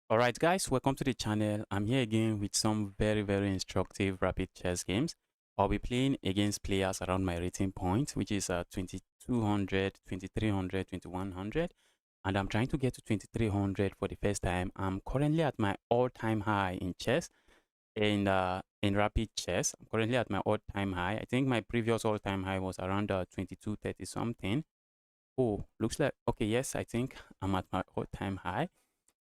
All right, guys, welcome to the channel. I'm here again with some very instructive rapid chess games. I'll be playing against players around my rating point, which is 2200, 2300, 2100, and I'm trying to get to 2300 for the first time. I'm currently at my all-time high in chess, in rapid chess. I'm currently at my all-time high. I think my previous all-time high was around 2230 something. Oh, looks like okay. Yes, I think I'm at my all-time high.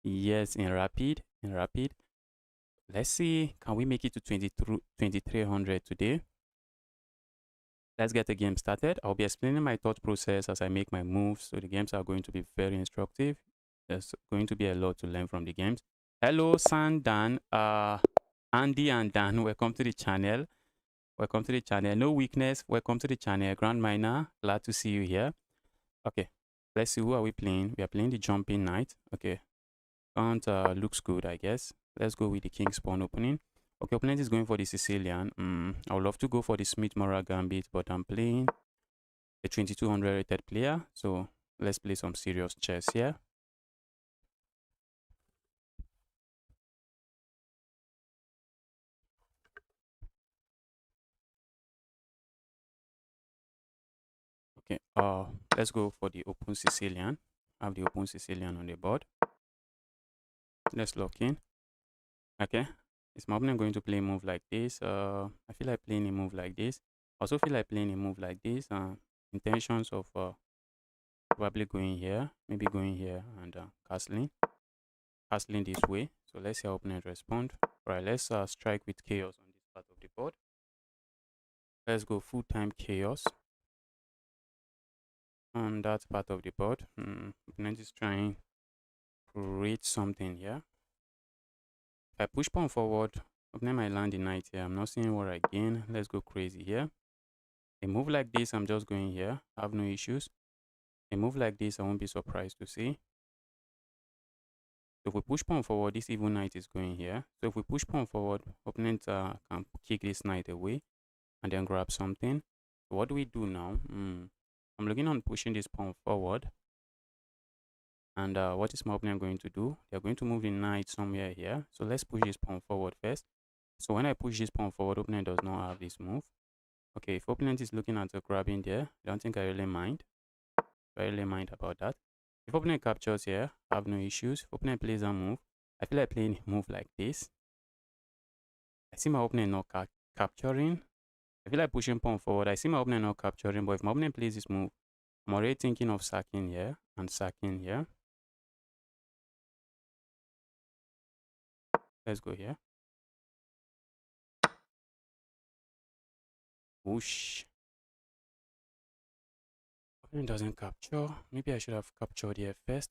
Yes, in rapid. Let's see, can we make it to 2300 today? Let's get the game started. I'll be explaining my thought process as I make my moves, so the games are going to be very instructive. There's going to be a lot to learn from the games. Hello, Dan, Andy and Dan, welcome to the channel. Welcome to the channel. No weakness, welcome to the channel. Grand Miner, glad to see you here. Okay, let's see, who are we playing? We are playing the Jumping Knight. Okay, Count looks good, I guess. Let's go with the King's Pawn opening. Okay, opponent is going for the Sicilian. I would love to go for the Smith Mora Gambit, but I'm playing a 2200 rated player. So let's play some serious chess here. Okay, let's go for the open Sicilian. I have the open Sicilian on the board. Let's lock in. Okay, is my opponent going to play a move like this? I feel like playing a move like this. I also feel like playing a move like this. Intentions of probably going here, maybe going here and castling this way. So let's see how opponent respond. Right, let's strike with chaos on this part of the board. Let's go full time chaos on that part of the board. Opponent is trying to create something here. If I push pawn forward, opponent might land the knight here. I'm not seeing what I gain. Let's go crazy here. A move like this, I'm just going here. I have no issues. A move like this, I won't be surprised to see. So if we push pawn forward, this evil knight is going here. So if we push pawn forward, opponent can kick this knight away and then grab something. So what do we do now? I'm looking on pushing this pawn forward. And what is my opponent going to do? They're going to move the knight somewhere here. So let's push this pawn forward first. So when I push this pawn forward, opponent does not have this move. Okay, if opponent is looking at the grabbing there, I don't think I really mind. I really mind about that. If opponent captures here, I have no issues. If opponent plays a move, I feel like playing a move like this. I see my opponent not capturing. I feel like pushing pawn forward. I see my opponent not capturing, but if my opponent plays this move, I'm already thinking of sacking here and sacking here. Let's go here. Whoosh. Opponent doesn't capture. Maybe I should have captured here first.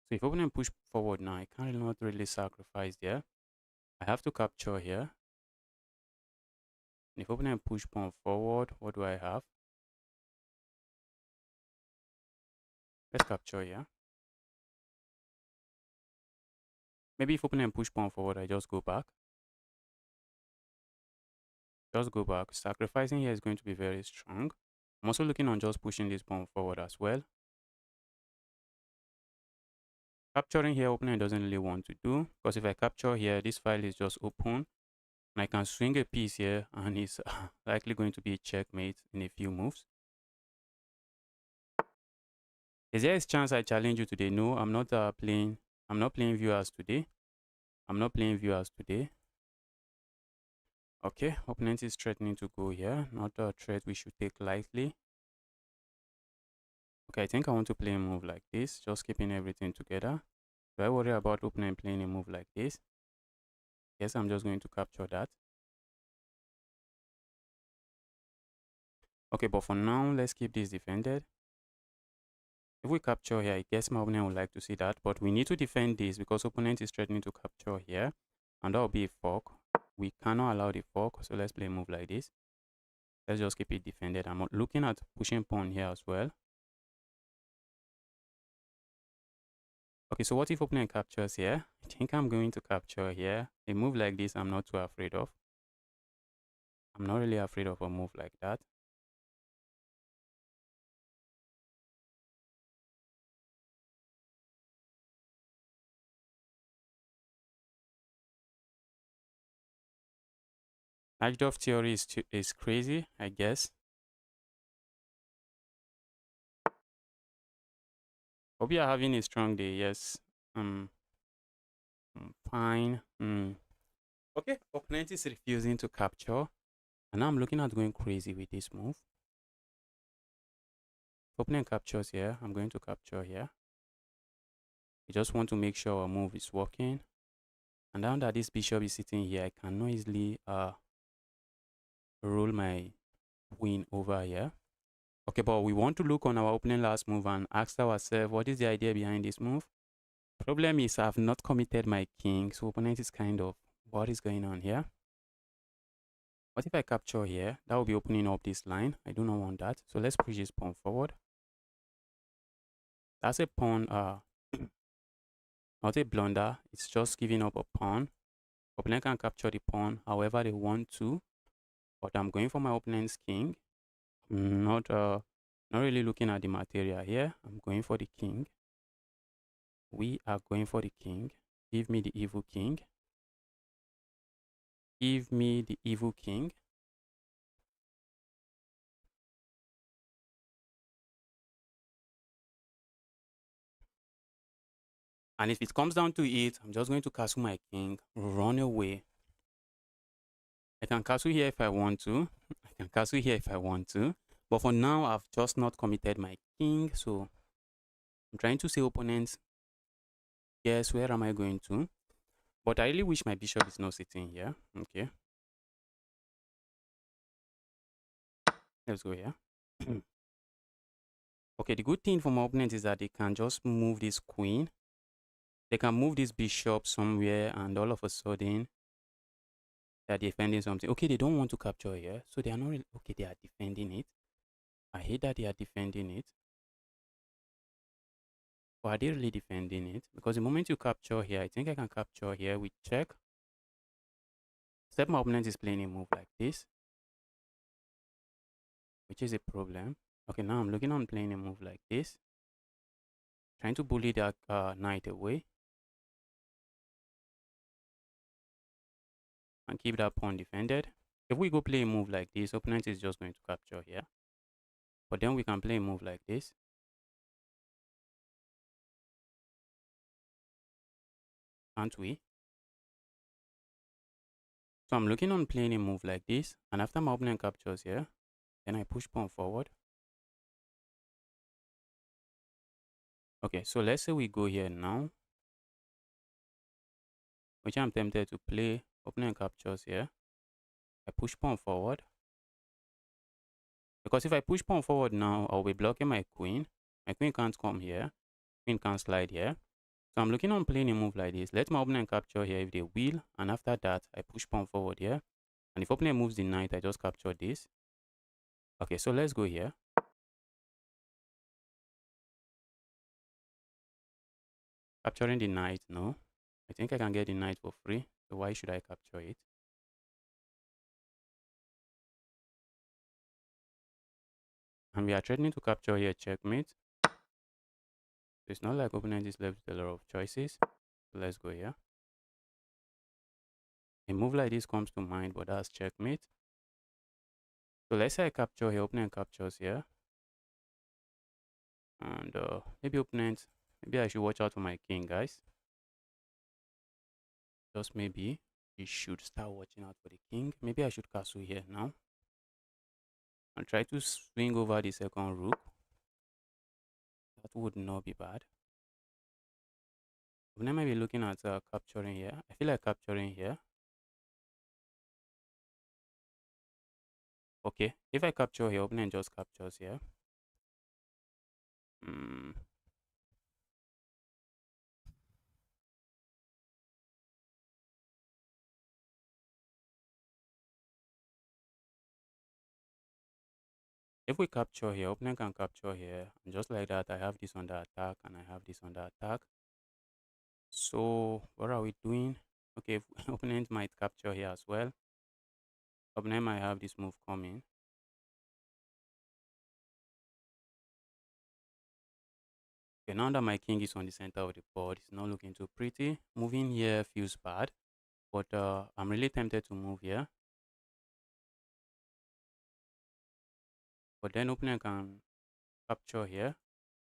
So if opponent push forward now, I can't not really sacrifice there. I have to capture here. And if opponent push pawn forward, what do I have? Let's capture here. Maybe if opponent push pawn forward, I just go back. Just go back. Sacrificing here is going to be very strong. I'm also looking on just pushing this pawn forward as well. Capturing here, opponent doesn't really want to do, because if I capture here, this file is just open. And I can swing a piece here, and it's likely going to be a checkmate in a few moves. Is there a chance I challenge you today? No, I'm not playing. I'm not playing viewers today. I'm not playing viewers today. Okay, opponent is threatening to go here. Not a threat we should take lightly. Okay, I think I want to play a move like this, just keeping everything together. Do I worry about opponent playing a move like this? Yes, I'm just going to capture that. Okay, but for now, let's keep this defended. If we capture here, I guess my opponent would like to see that, but we need to defend this because opponent is threatening to capture here, and that will be a fork. We cannot allow the fork, so let's play a move like this. Let's just keep it defended. I'm looking at pushing pawn here as well. Okay, so what if opponent captures here? I think I'm going to capture here. A move like this, I'm not too afraid of. I'm not really afraid of a move like that. Hajdorf theory is crazy, I guess. Hope you are having a strong day. Yes. Um, fine. Okay. Opponent is refusing to capture. And now I'm looking at going crazy with this move. Opponent captures here. I'm going to capture here. We just want to make sure our move is working. And now that this bishop is sitting here, I can not easily roll my queen over here. Okay, but we want to look on our opening last move and ask ourselves, what is the idea behind this move? Problem is I've not committed my king, so opponent is kind of, what is going on here? What if I capture here? That will be opening up this line. I do not want that. So let's push this pawn forward. That's a pawn, not a blunder. It's just giving up a pawn. Opponent can capture the pawn however they want to, but I'm going for my opponent's king. I'm not really looking at the material here. I'm going for the king. We are going for the king. Give me the evil king. Give me the evil king. And if it comes down to it, I'm just going to castle my king, run away. I can castle here if I want to. I can castle here if I want to. But for now, I've just not committed my king. So I'm trying to say, opponents, guess where am I going to? But I really wish my bishop is not sitting here. Okay. Let's go here. Okay, the good thing for my opponent is that they can just move this queen. They can move this bishop somewhere and all of a sudden they're defending something. Okay, they don't want to capture here. So they are not really, okay, they are defending it. I hate that they are defending it. But are they really defending it? Because the moment you capture here, I think I can capture here with check. Except my opponent is playing a move like this, which is a problem. Okay, now I'm looking on playing a move like this. Trying to bully that knight away. And keep that pawn defended. If we go play a move like this, opponent is just going to capture here. But then we can play a move like this. Can't we? So I'm looking on playing a move like this. And after my opponent captures here, then I push pawn forward. Okay, so let's say we go here now, which I'm tempted to play. Opponent captures here. I push pawn forward. Because if I push pawn forward now, I'll be blocking my queen. My queen can't come here. Queen can't slide here. So I'm looking on playing a move like this. Let my opponent capture here if they will. And after that, I push pawn forward here. And if opponent moves the knight, I just capture this. Okay, so let's go here. Capturing the knight, no. I think I can get the knight for free. So why should I capture it? And we are threatening to capture here, checkmate. So it's not like opponent is left with a lot of choices. So let's go here. A move like this comes to mind, but that's checkmate. So let's say I capture here, opponent captures here. And maybe I should watch out for my king, guys. Just maybe you should start watching out for the king. Maybe I should castle here now. And try to swing over the second rook. That would not be bad. Opponent might be looking at capturing here. I feel like capturing here. Okay, if I capture here, opponent just captures here. If we capture here, opponent can capture here. And just like that, I have this under attack and I have this under attack. So what are we doing? Okay, opponent might capture here as well. Opponent might have this move coming. Okay, now that my king is on the center of the board, it's not looking too pretty. Moving here feels bad, but I'm really tempted to move here. But then opponent can capture here,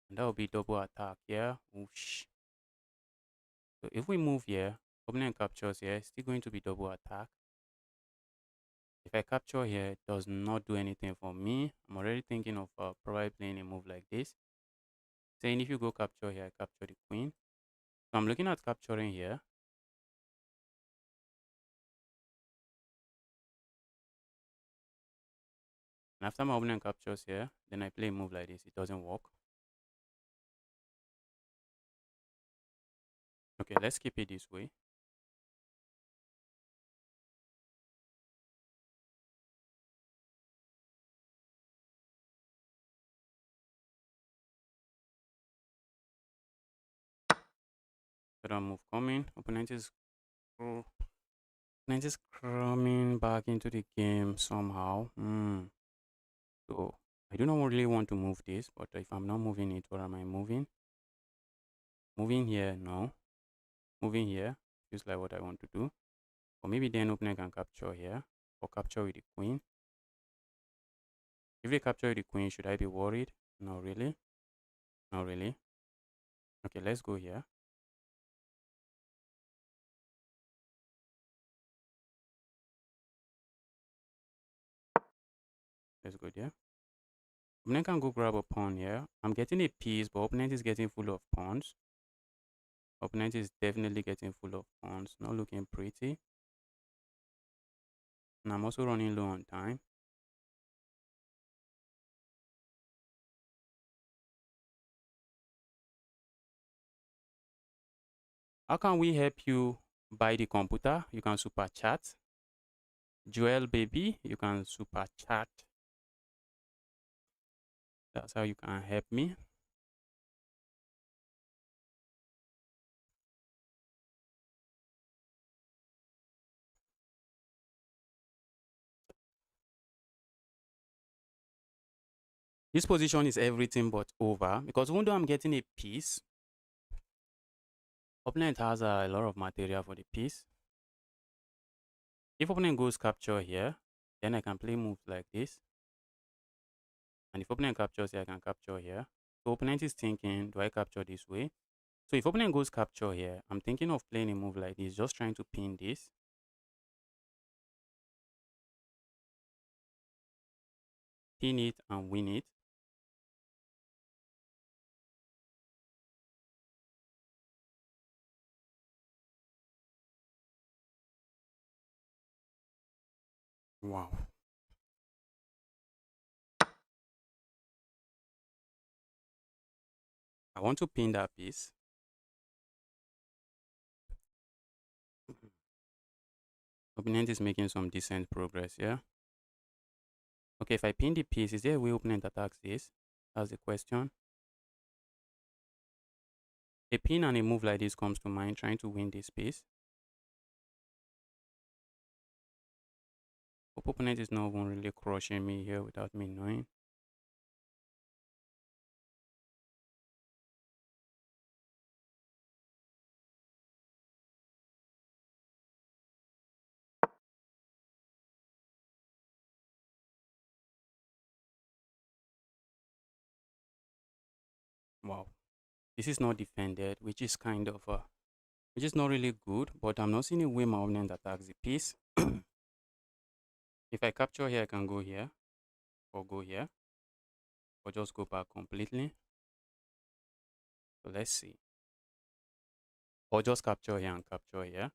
and that will be double attack here. Whoosh. So if we move here, opponent captures here, it's still going to be double attack. If I capture here, it does not do anything for me. I'm already thinking of probably playing a move like this. Saying if you go capture here, I capture the queen. So I'm looking at capturing here. And after my opponent captures here, then I play a move like this. It doesn't work. Okay, let's keep it this way. Third move coming. Opponent is coming back into the game somehow. So I do not really want to move this, but if I'm not moving it, what am I moving? Moving here, no. Moving here feels like what I want to do. Or maybe then opponent can capture here, or capture with the queen. If they capture with the queen, should I be worried? No, really. Not really. Okay, let's go here. Let's go there. Opponent can go grab a pawn here. I'm getting a piece, but opponent is getting full of pawns. Opponent is definitely getting full of pawns. Not looking pretty. And I'm also running low on time. How can we help you buy the computer? You can super chat. Joel baby, you can super chat. That's how you can help me. This position is everything but over because even though I'm getting a piece, opponent has a lot of material for the piece. If opponent goes capture here, then I can play moves like this. And if opponent captures here, I can capture here. So opponent is thinking, do I capture this way? So if opponent goes capture here, I'm thinking of playing a move like this, just trying to pin this. Pin it and win it. Wow. I want to pin that piece. Opponent is making some decent progress here. Okay, if I pin the piece, is there a way opponent attacks this? That's the question. A pin and a move like this comes to mind, trying to win this piece. Hope opponent is not even really crushing me here without me knowing. Wow. This is not defended, which is kind of which is not really good, but I'm not seeing a way my opponent attacks the piece. If I capture here, I can go here, or go here, or just go back completely. So let's see. Or just capture here and capture here.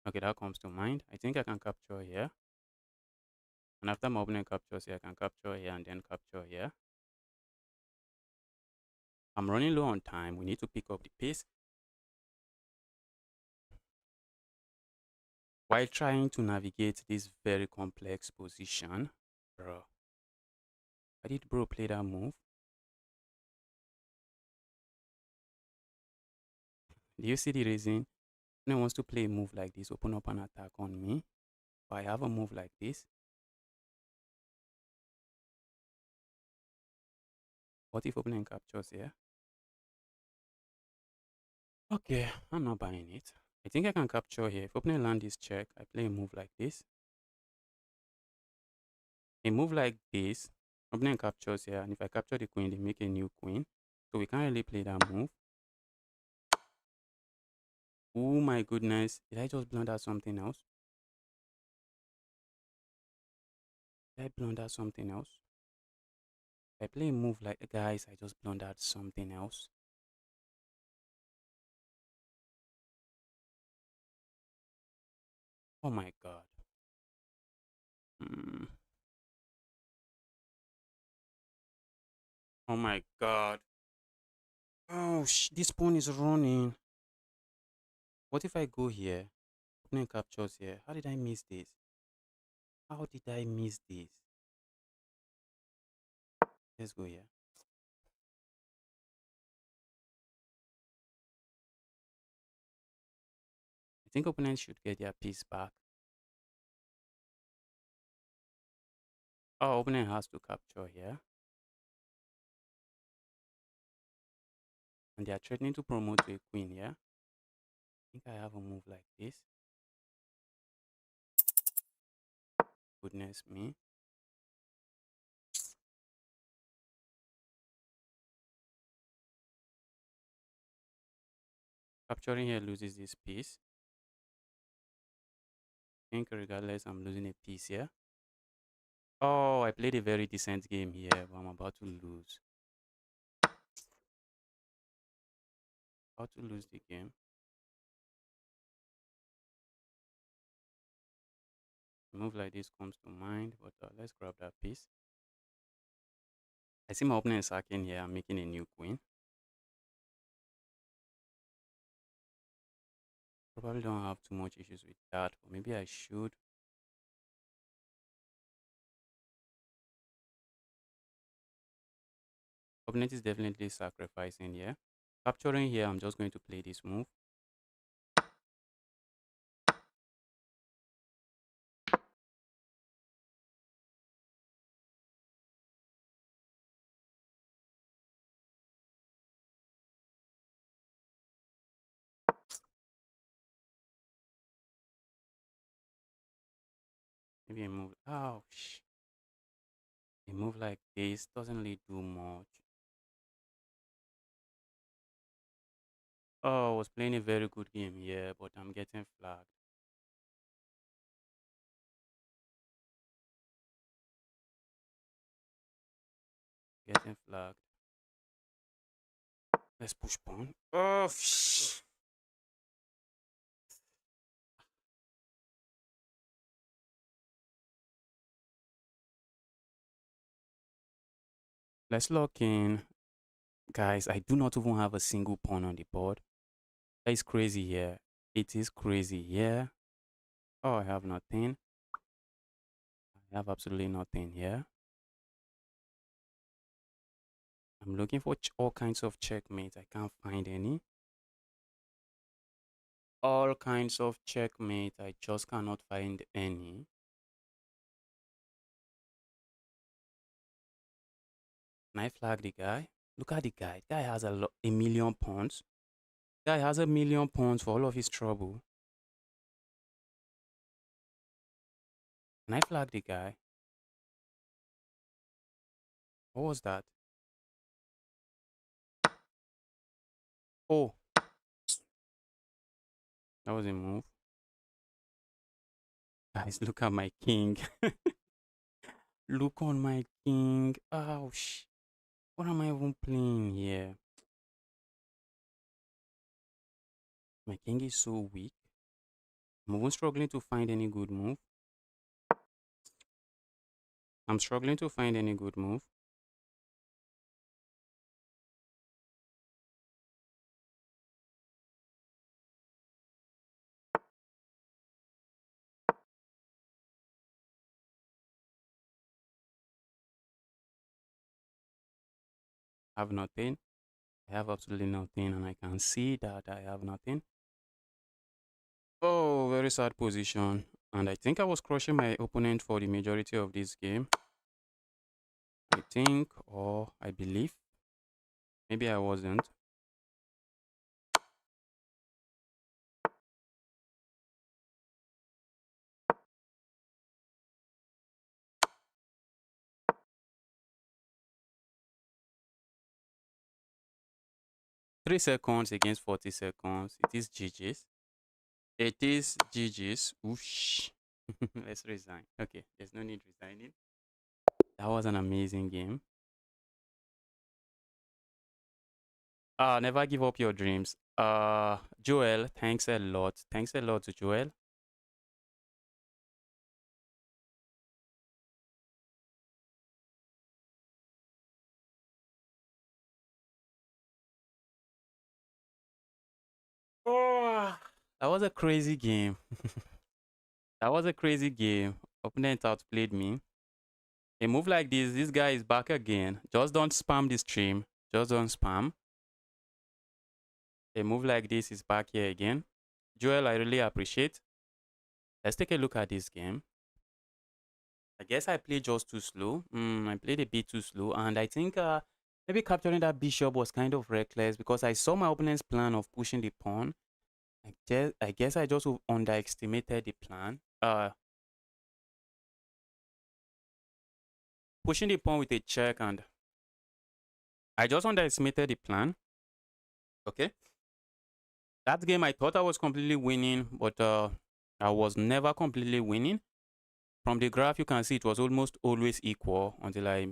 Okay, that comes to mind. I think I can capture here. And after my opponent captures here, I can capture here and then capture here. I'm running low on time. We need to pick up the pace. While trying to navigate this very complex position. Bro. Why did bro play that move? Do you see the reason? When I wants to play a move like this, open up an attack on me. But I have a move like this. What if opponent captures here? Okay, I'm not buying it. I think I can capture here. If opponent land this check, I play a move like this. A move like this Opponent captures here, and if I capture the queen, they make a new queen. So we can't really play that move. Oh my goodness. Did I just blunder something else? Did I blunder something else? If I play a move like guys, I just blundered something else. Oh my god. Hmm. Oh my god. Oh, this pawn is running. What if I go here? Opponent captures here. How did I miss this? How did I miss this? Let's go here. I think opponents should get their piece back. Oh, opponent has to capture here. And they are threatening to promote to a queen here. I think I have a move like this. Goodness me. Capturing here loses this piece. I think regardless, I'm losing a piece here. Oh, I played a very decent game here, but I'm about to lose. About to lose the game. A move like this comes to mind, but let's grab that piece. I see my opponent is sacking here. I'm making a new queen. Probably don't have too much issues with that, but maybe I should. Opponent is definitely sacrificing here. Capturing here, I'm just going to play this move. Maybe a move. Ouch. A move like this doesn't really do much. Oh, I was playing a very good game here, but I'm getting flagged. Getting flagged. Let's push pawn. Oh, let's lock in. Guys, I do not even have a single pawn on the board. That is crazy here. It is crazy here. Oh, I have nothing. I have absolutely nothing here. I'm looking for all kinds of checkmates. I can't find any. All kinds of checkmates. I just cannot find any. Can I flag the guy? Look at the guy. Guy has a million pawns. Guy has a million pawns for all of his trouble. Can I flag the guy? What was that? Oh, that was a move. Guys, look at my king. Look on my king. Ouch. What am I even playing here? My king is so weak. I'm even struggling to find any good move. I'm struggling to find any good move. I have nothing. I have absolutely nothing, and I can see that I have nothing. Oh, very sad position. And I think I was crushing my opponent for the majority of this game. I think, or I believe. Maybe I wasn't. 3 seconds against 40 seconds. It is GG's. It is GG's. Whoosh. Let's resign. Okay, there's no need resigning. That was an amazing game. Never give up your dreams. Joel, thanks a lot. Thanks a lot to Joel. Oh, that was a crazy game. That was a crazy game. Opponent outplayed me. A move like this guy is back again. Just don't spam the stream. Just don't spam. A move like this is back here again. Joel, I really appreciate. Let's take a look at this game. I guess I played just too slow. I played a bit too slow, and I think maybe capturing that bishop was kind of reckless because I saw my opponent's plan of pushing the pawn. I guess I just underestimated the plan. Pushing the pawn with a check, and I just underestimated the plan. Okay. That game, I thought I was completely winning, but I was never completely winning. From the graph, you can see it was almost always equal until I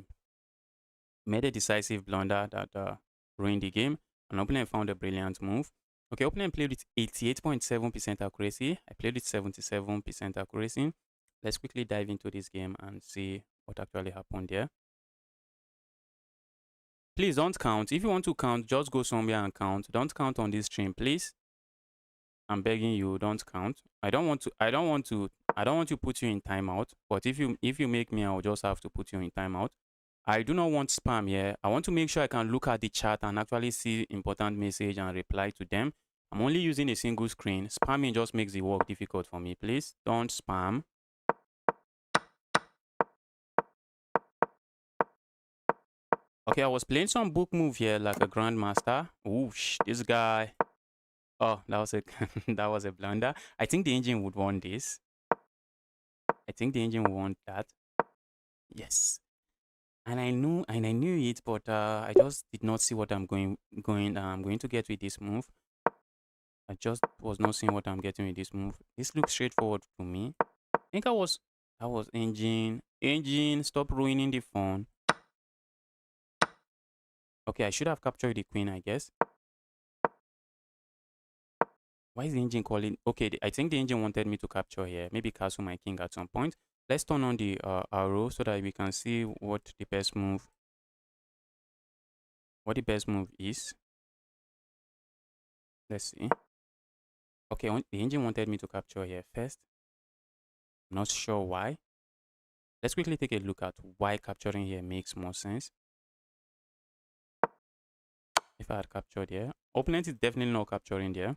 made a decisive blunder that ruined the game. An opponent found a brilliant move. Okay, opponent played with 88.7% accuracy. I played with 77% accuracy. Let's quickly dive into this game and see what actually happened there. Please don't count. If you want to count, just go somewhere and count. Don't count on this stream, please. I'm begging you, don't count. I don't want to put you in timeout, but if you make me, I'll just have to put you in timeout. I do not want spam here. I want to make sure I can look at the chat and actually see important message and reply to them. I'm only using a single screen. Spamming just makes the work difficult for me. Please don't spam. Okay, I was playing some book move here like a grandmaster. Whoosh, this guy. Oh, that was a that was a blunder. I think the engine would want this. I think the engine would want that. Yes. And I knew it, but I just did not see what I'm going to get with this move. I just was not seeing what I'm getting with this move. This looks straightforward to me. I think that was engine, stop ruining the phone. Okay, I should have captured the queen, I guess. Why is the engine calling? Okay, I think the engine wanted me to capture here. Maybe castle my king at some point. Let's turn on the arrow so that we can see what the best move is. Let's see. Okay, the engine wanted me to capture here first. I'm not sure why. Let's quickly take a look at why capturing here makes more sense. If I had captured here, opponent is definitely not capturing there.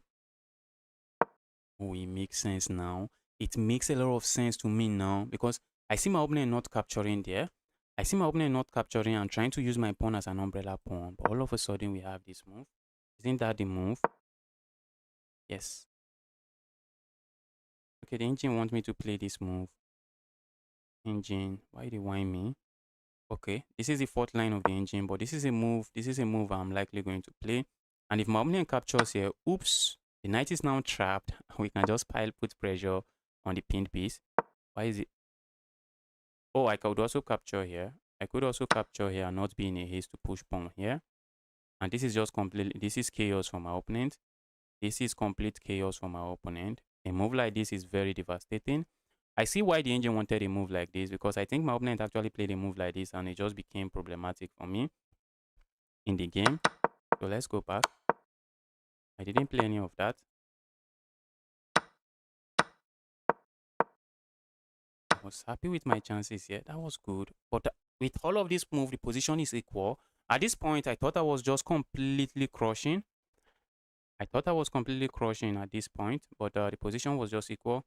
Oh, it makes sense now. It makes a lot of sense to me now because I see my opponent not capturing there. I see my opponent not capturing and trying to use my pawn as an umbrella pawn. But all of a sudden, we have this move. Isn't that the move? Yes. Okay, the engine wants me to play this move. Engine, why did they whine me? Okay, this is the fourth line of the engine, but this is a move I'm likely going to play. And if my opponent captures here, oops, the knight is now trapped. We can just put pressure on the pinned piece. Why is it? Oh, I could also capture here. I could also capture here and not be in a haste to push pawn here. And this is just this is chaos for my opponent. This is complete chaos for my opponent. A move like this is very devastating. I see why the engine wanted a move like this because I think my opponent actually played a move like this and it just became problematic for me in the game. So let's go back. I didn't play any of that. I was happy with my chances here. That was good. But with all of this move, the position is equal. At this point, I thought I was just completely crushing. I thought I was completely crushing at this point, but the position was just equal.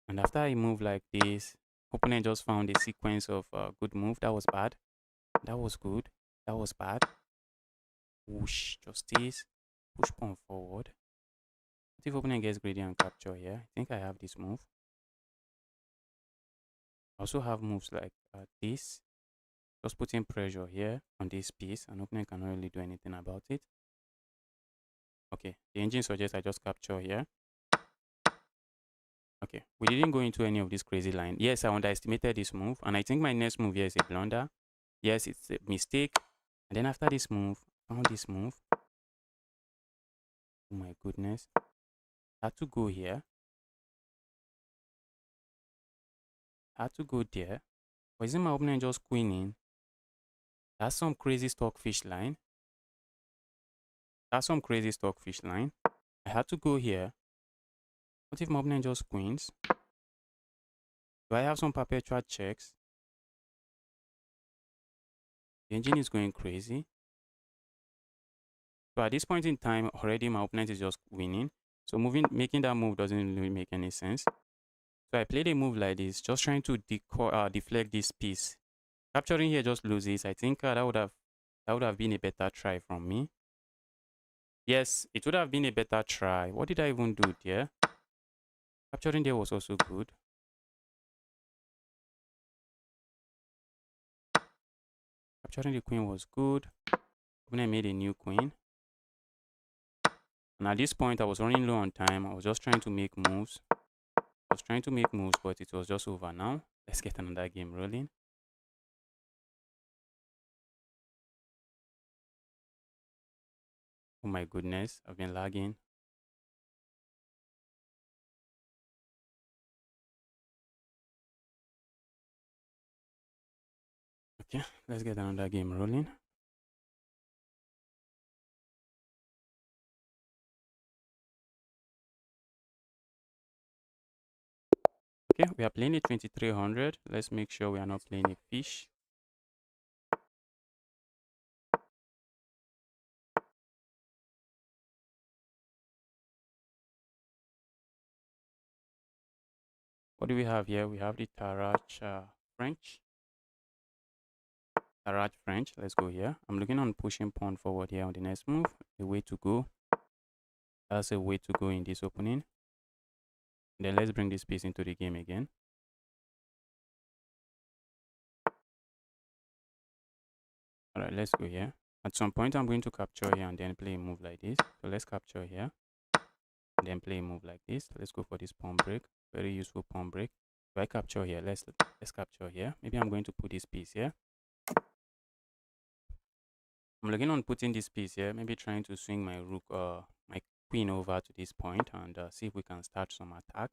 And after I move like this, opponent just found a sequence of good move. That was bad. That was good. That was bad. Whoosh, justice. Push pawn forward. What if opponent gets greedy and capture here? I think I have this move. I also have moves like this. Just putting pressure here on this piece, and opponent cannot really do anything about it. Okay, the engine suggests I just capture here. Okay, we didn't go into any of this crazy line. Yes, I underestimated this move, and I think my next move here is a blunder. Yes, it's a mistake. And then after this move, found this move. Oh my goodness. Had to go here. Had to go there. But isn't my opponent just queening? That's some crazy stockfish line. That's some crazy stockfish line. I had to go here. What if my opponent just queens? Do I have some perpetual checks? The engine is going crazy. So at this point in time, already my opponent is just winning. So making that move doesn't really make any sense. So I played a move like this, just trying to deflect this piece. Capturing here just loses. I think that would have been a better try from me. Yes, it would have been a better try. What did I even do there? Capturing there was also good. Capturing the queen was good. When I made a new queen. And at this point, I was running low on time. I was just trying to make moves. I was trying to make moves, but it was just over now. Let's get another game rolling. Oh my goodness, I've been lagging. Okay, let's get another game rolling. Okay, we are playing a 2300. Let's make sure we are not playing a fish. What do we have here? We have the Tarach French. Tarach French. Let's go here. I'm looking on pushing pawn forward here on the next move. The way to go. That's a way to go in this opening. Then let's bring this piece into the game again. Alright, let's go here. At some point, I'm going to capture here and then play a move like this. So let's capture here. And then play a move like this. Let's go for this pawn break. Very useful pawn break. If I capture here, let's capture here. Maybe I'm going to put this piece here. I'm looking on putting this piece here. Maybe trying to swing my rook, my queen over to this point and see if we can start some attack.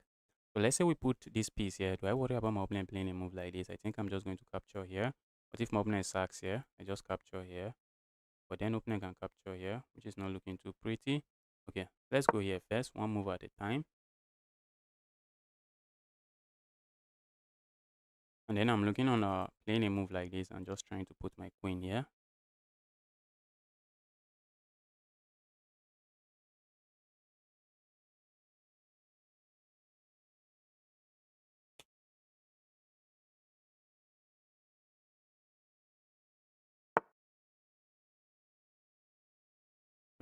So let's say we put this piece here. Do I worry about my opponent playing a move like this? I think I'm just going to capture here. But if my opponent sacks here, I just capture here. But then opponent can capture here, which is not looking too pretty. Okay, let's go here first, one move at a time. And then I'm looking on playing a move like this and just trying to put my queen here.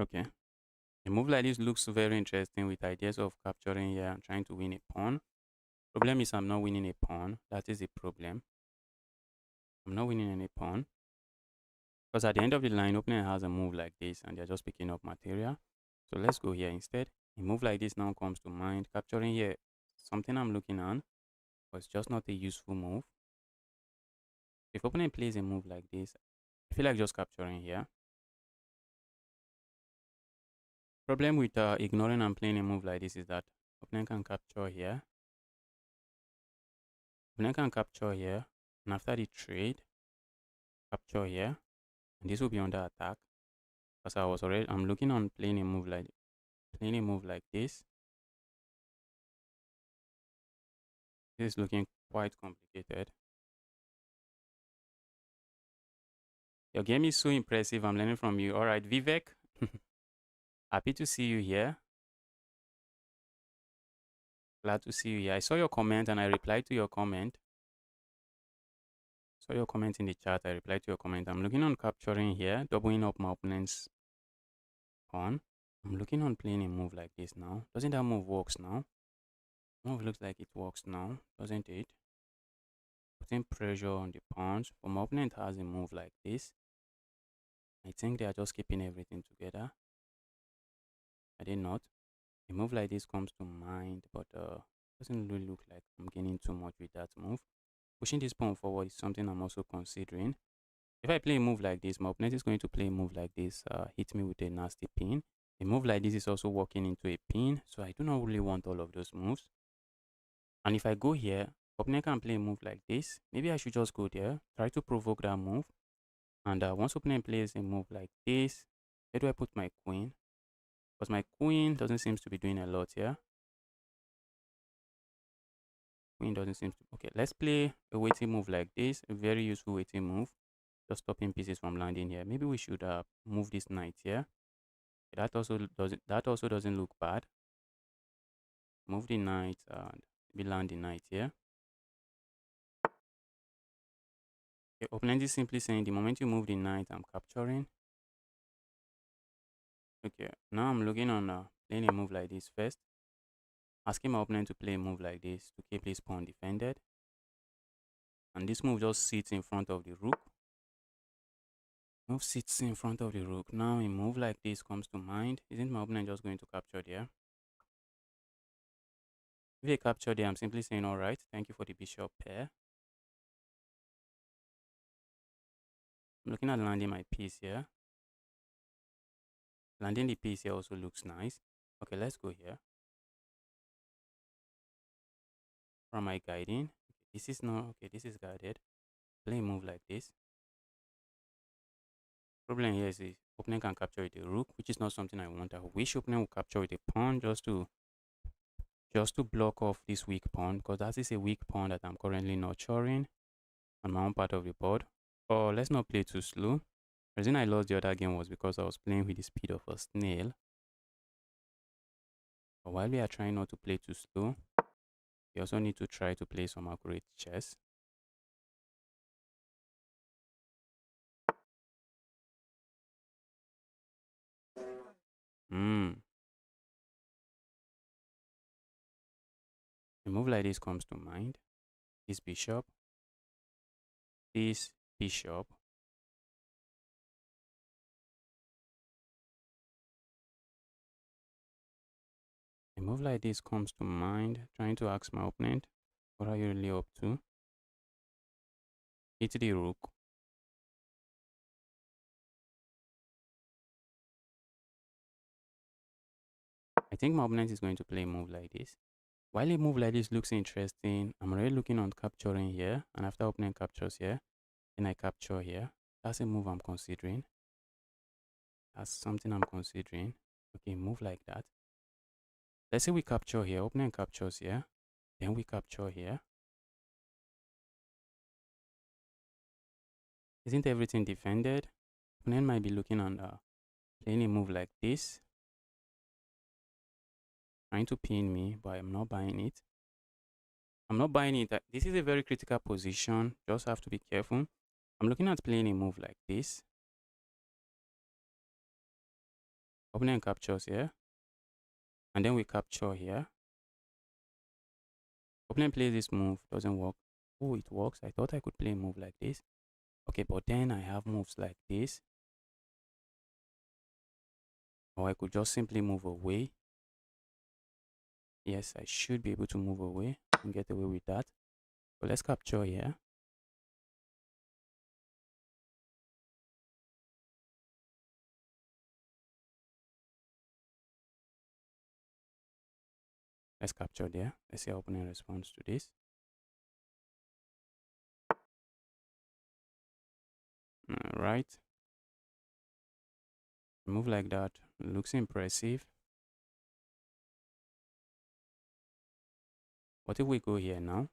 Okay. A move like this looks very interesting with ideas of capturing here and trying to win a pawn. Problem is I'm not winning a pawn. That is the problem. I'm not winning any pawn. Because at the end of the line, opponent has a move like this and they're just picking up material. So let's go here instead. A move like this now comes to mind. Capturing here, something I'm looking on, but it's just not a useful move. If opponent plays a move like this, I feel like just capturing here. Problem with ignoring and playing a move like this is that opponent can capture here. Opponent can capture here, and after the trade, capture here, and this will be under attack. Because I'm looking on playing a move like this. This is looking quite complicated. Your game is so impressive. I'm learning from you. All right, Vivek. Happy to see you here. Glad to see you here. I saw your comment and I replied to your comment. Saw your comment in the chat. I replied to your comment. I'm looking on capturing here, doubling up my opponent's pawn. I'm looking on playing a move like this now. Doesn't that move works now? Move looks like it works now, doesn't it? putting pressure on the pawns. But my opponent has a move like this. I think they are just keeping everything together. Are they not? A move like this comes to mind, but doesn't really look like I'm gaining too much with that move. Pushing this pawn forward is something I'm also considering. If I play a move like this, my opponent is going to play a move like this, hit me with a nasty pin. A move like this is also walking into a pin, so I do not really want all of those moves. And if I go here, opponent can play a move like this. Maybe I should just go there, try to provoke that move. And once opponent plays a move like this, where do I put my queen? Because my queen doesn't seem to be doing a lot here. Queen doesn't seem to. Okay, let's play a waiting move like this. A very useful waiting move. Just stopping pieces from landing here. Maybe we should move this knight here. That also doesn't look bad. Move the knight and maybe land the knight here. Okay, opponent is simply saying the moment you move the knight, I'm capturing. Okay, now I'm looking on playing a move like this first. Asking my opponent to play a move like this to keep his pawn defended. And this move just sits in front of the rook. Move sits in front of the rook. Now a move like this comes to mind. Isn't my opponent just going to capture there? If they capture there, I'm simply saying, all right, thank you for the bishop pair. I'm looking at landing my piece here. Landing the piece here also looks nice. Okay, let's go here. From my guiding. This is not, okay, this is guided. Play a move like this. Problem here is the opponent can capture with a rook, which is not something I want. I wish opponent would capture with a pawn just to block off this weak pawn, because that is a weak pawn that I'm currently nurturing on my own part of the board. Oh, let's not play too slow. The reason I lost the other game was because I was playing with the speed of a snail. But while we are trying not to play too slow, we also need to try to play some accurate chess. A move like this comes to mind. This bishop. This bishop. A move like this comes to mind. Trying to ask my opponent, what are you really up to? Hit the rook. I think my opponent is going to play a move like this. While a move like this looks interesting, I'm already looking on capturing here. And after opponent captures here, then I capture here. That's a move I'm considering. That's something I'm considering. Okay, move like that. Let's say we capture here. Opponent captures here. Then we capture here. Isn't everything defended? Opponent might be looking on playing a move like this. Trying to pin me, but I'm not buying it. I'm not buying it. This is a very critical position. Just have to be careful. I'm looking at playing a move like this. Opponent captures here. And then we capture here. Opponent plays this move. Doesn't work. Oh, it works. I thought I could play a move like this. Okay, but then I have moves like this. Or I could just simply move away. Yes, I should be able to move away and get away with that. So let's capture here. Let's capture there. Let's see how opponent responds to this. Alright. Move like that. Looks impressive. What if we go here now?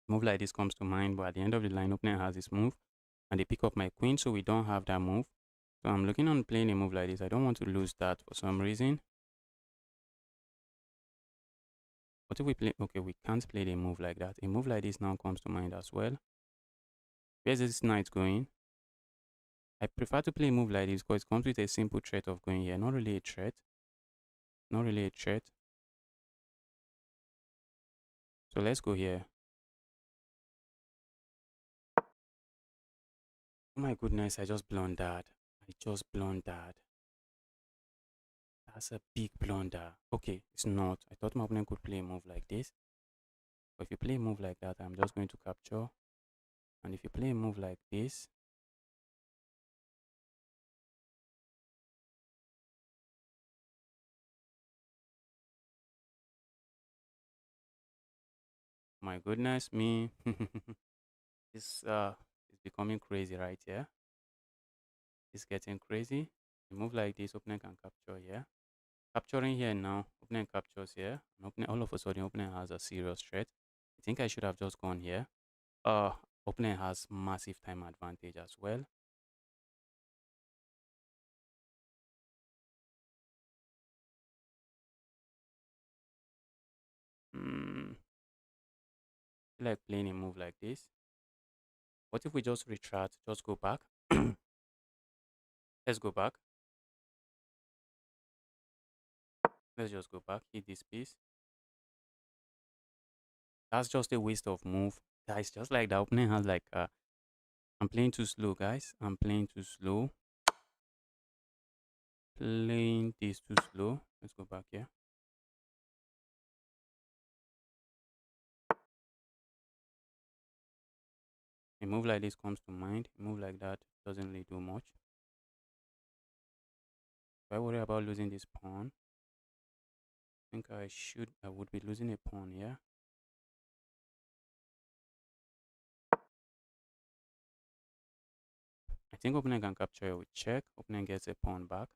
Move like this comes to mind, but at the end of the line, opponent has this move. And they pick up my queen, so we don't have that move. So I'm looking on playing a move like this. I don't want to lose that for some reason. What if we play? Okay, we can't play the move like that. A move like this now comes to mind as well. Where's this knight going? I prefer to play a move like this because it comes with a simple threat of going here. Not really a threat. Not really a threat. So let's go here. Oh my goodness, I just blundered. I just blundered. That's a big blunder. Okay, it's not. I thought my opponent could play a move like this. But if you play a move like that, I'm just going to capture. And if you play a move like this, my goodness me. this is becoming crazy right here. It's getting crazy. A move like this, opponent can capture here. Capturing here now, opponent captures here. And opponent, all of a sudden, opponent has a serious threat. I think I should have just gone here. Opponent has massive time advantage as well. Hmm, feel like playing a move like this. What if we just retract, just go back? Let's go back. Let's just go back, hit this piece. That's just a waste of move. Guys, just like the opening has like, I'm playing too slow, guys. I'm playing too slow. Playing this too slow. Let's go back here. A move like this comes to mind. A move like that doesn't really do much. If I worry about losing this pawn, I think I would be losing a pawn, yeah. I think opponent can capture it with check. Opponent gets a pawn back.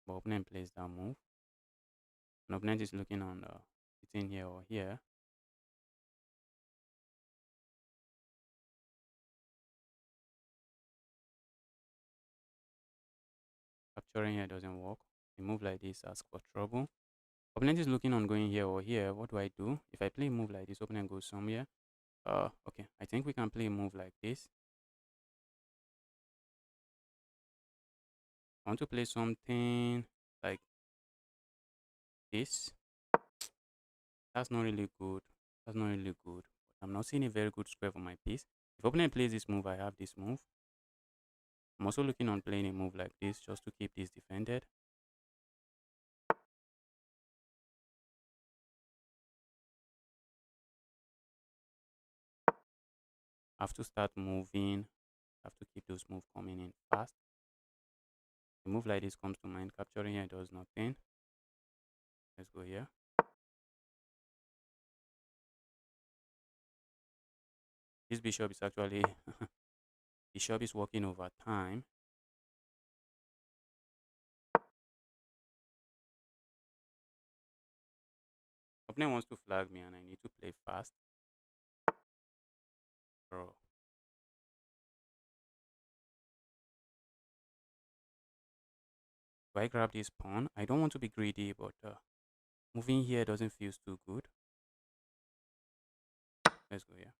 But opponent plays that move. And opponent is looking on the sitting here or here. Capturing here doesn't work. A move like this asks for trouble. Opponent is looking on going here or here. What do I do? If I play a move like this, opponent goes somewhere. Okay. I think we can play a move like this. I want to play something like this. That's not really good. That's not really good. I'm not seeing a very good square for my piece. If opponent plays this move, I have this move. I'm also looking on playing a move like this just to keep this defended. I have to start moving. I have to keep those moves coming in fast. A move like this comes to mind. Capturing here does nothing. Let's go here. This bishop is actually bishop is working over time. Opponent wants to flag me and I need to play fast. Bro. Do I grab this pawn? I don't want to be greedy, but moving here doesn't feel too good. Let's go here.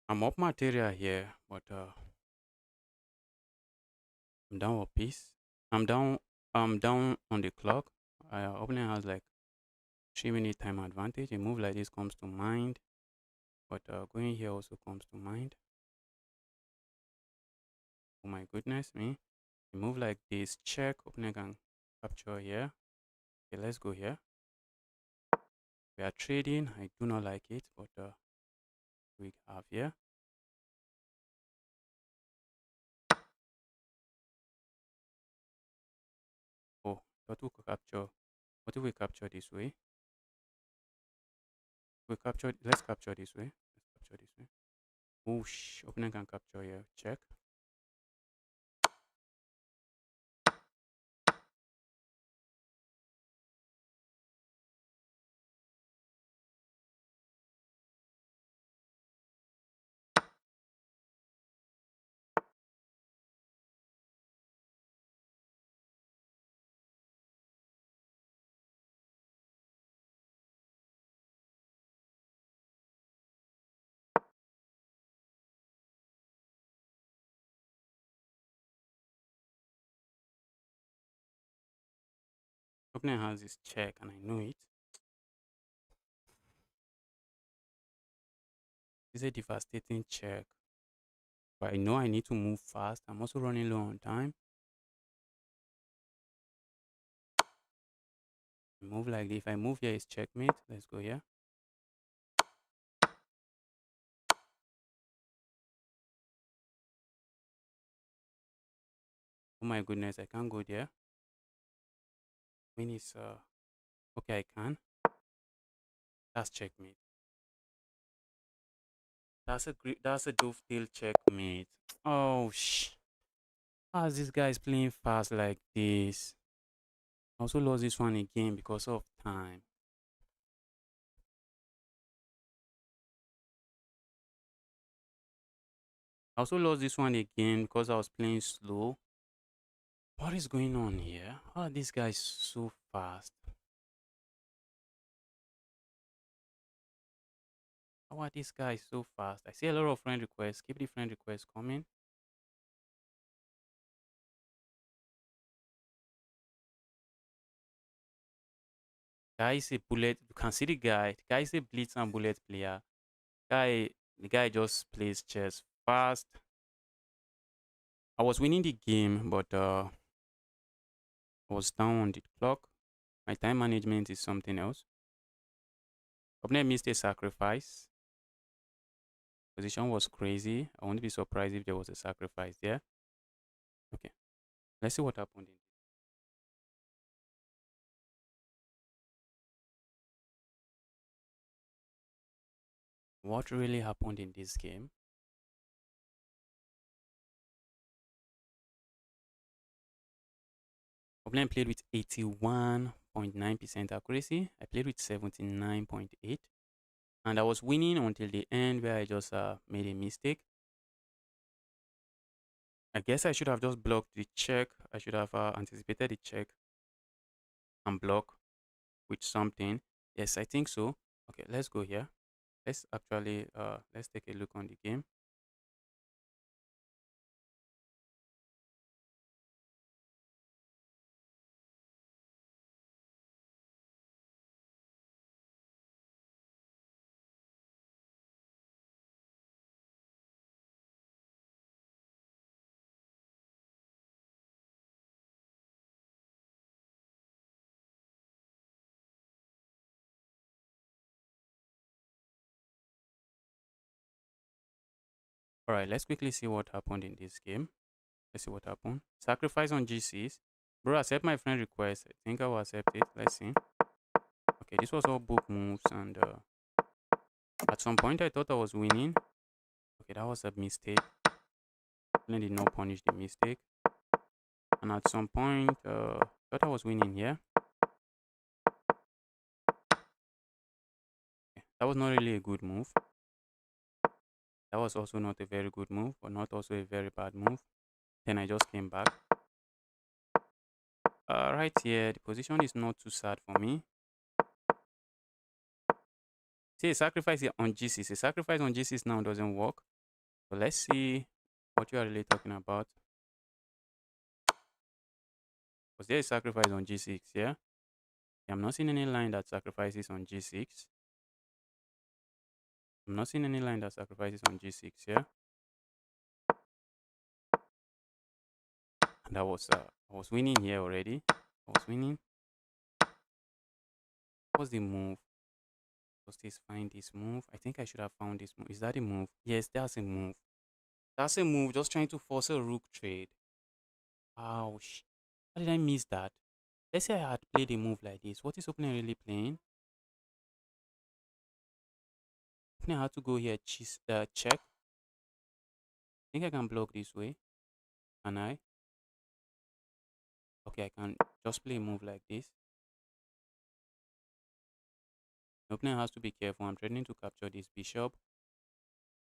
I'm up material here, but I'm down a piece. I'm down. I'm down on the clock. Opponent has like 3 minute time advantage. A move like this comes to mind, but going here also comes to mind. Oh my goodness me! A move like this, check. Opponent can capture here. Okay, let's go here. We are trading. I do not like it, but we have here. Oh, thought we could capture. What if we capture this way? We capture. Let's capture this way. Let's capture this way. Whoosh. Opponent can capture here. Check. Opponent has this check, and I know it. It's a devastating check. But I know I need to move fast. I'm also running low on time. Move like this. If I move here, it's checkmate. Let's go here. Oh my goodness, I can't go there. When it's okay, I can. That's checkmate. That's a dovetail checkmate. Oh how is this guy playing fast like this? I also lost this one again because of time. I also lost this one again because I was playing slow. What is going on here? How are these guys so fast? How are these guys so fast? I see a lot of friend requests. Keep the friend requests coming. Guy is a bullet. You can see the guy. The guy is a blitz and bullet player. The guy just plays chess fast. I was winning the game, but I was down on the clock. My time management is something else. Opponent missed a sacrifice. Position was crazy. I wouldn't be surprised if there was a sacrifice there. Okay, let's see what happened. What really happened in this game? Opponent played with 81.9% accuracy. I played with 79.8. And I was winning until the end where I just made a mistake. I guess I should have just blocked the check. I should have anticipated the check and block with something. Yes, I think so. Okay, let's go here. Let's actually let's take a look on the game. All right, let's quickly see what happened in this game. Let's see what happened. Sacrifice on G6. Bro, accept my friend request. I think I will accept it. Let's see. Okay, this was all book moves, and at some point I thought I was winning. Okay, that was a mistake. Then did not punish the mistake. And at some point, thought I was winning here. Okay, that was not really a good move. That was also not a very good move, but not also a very bad move. Then I just came back. Right here, the position is not too sad for me. See, a sacrifice on G6. A sacrifice on G6 now doesn't work. So let's see what you are really talking about. Was there a sacrifice on G6? Yeah. I'm not seeing any line that sacrifices on G6. I'm not seeing any line that sacrifices on G6. Yeah. And I was winning here already. I was winning. What's the move? Was this find this move? I think I should have found this move. Is that a move? Yes, that's a move. That's a move. Just trying to force a rook trade. Ouch. How did I miss that? Let's say I had played a move like this. What is opponent really playing? Opponent had to go here, check. I think I can block this way. Can I? Okay, I can just play a move like this. The opponent has to be careful. I'm threatening to capture this bishop.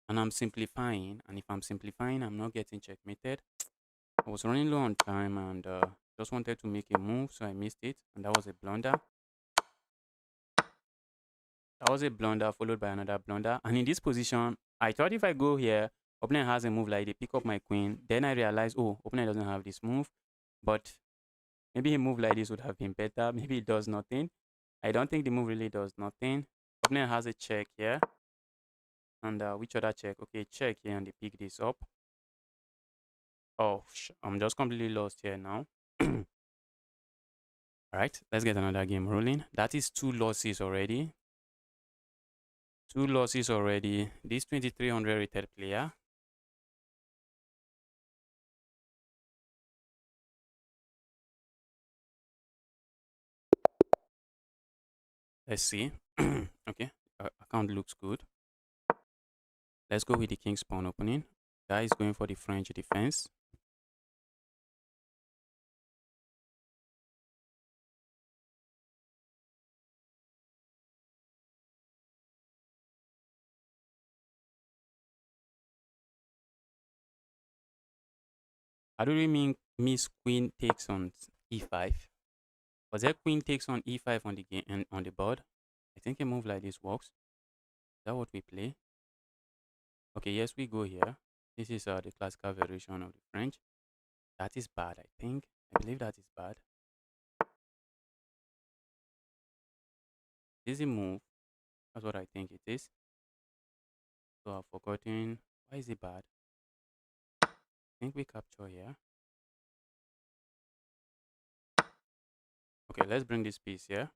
And I'm simplifying. And if I'm simplifying, I'm not getting checkmated. I was running low on time and just wanted to make a move, so I missed it. And that was a blunder. That was a blunder followed by another blunder. And in this position, I thought if I go here, opponent has a move like they pick up my queen. Then I realized, oh, opponent doesn't have this move. But Maybe a move like this would have been better. Maybe it does nothing. I don't think the move really does nothing. Opponent has a check here. And which other check? Okay, check here and they pick this up. Oh, I'm just completely lost here now. All right, let's get another game rolling. That is 2 losses already. 2 losses already. This 2300 rated player. Let's see. Okay, account looks good. Let's go with the king spawn opening. Guy is going for the French defense. How do we mean miss queen takes on e5? Was there queen takes on e5 on the game and on the board? I think a move like this works. Is that what we play? Okay, yes, we go here. This is the classical variation of the French. That is bad, I think. I believe that is bad. Easy move. That's what I think it is. So I've forgotten. Why is it bad? I think we capture here. Okay, let's bring this piece here.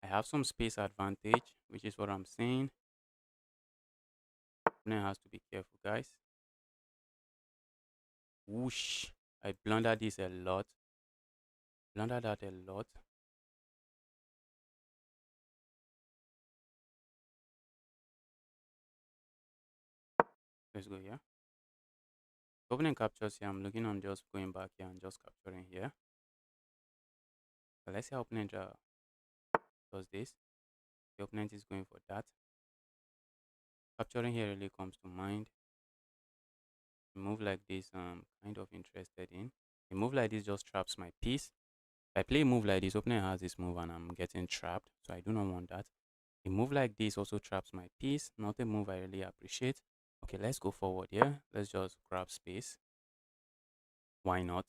I have some space advantage, which is what I'm saying. Opponent has to be careful, guys. Whoosh. I blundered this a lot. Blundered that a lot. Let's go here. Opponent captures here. I'm looking on just going back here and just capturing here. So let's see how opponent does this. The opponent is going for that. Capturing here really comes to mind. A move like this, I'm kind of interested in. A move like this just traps my piece. If I play a move like this, opponent has this move and I'm getting trapped. So I do not want that. A move like this also traps my piece. Not a move I really appreciate. Okay, let's go forward here. Let's just grab space. Why not?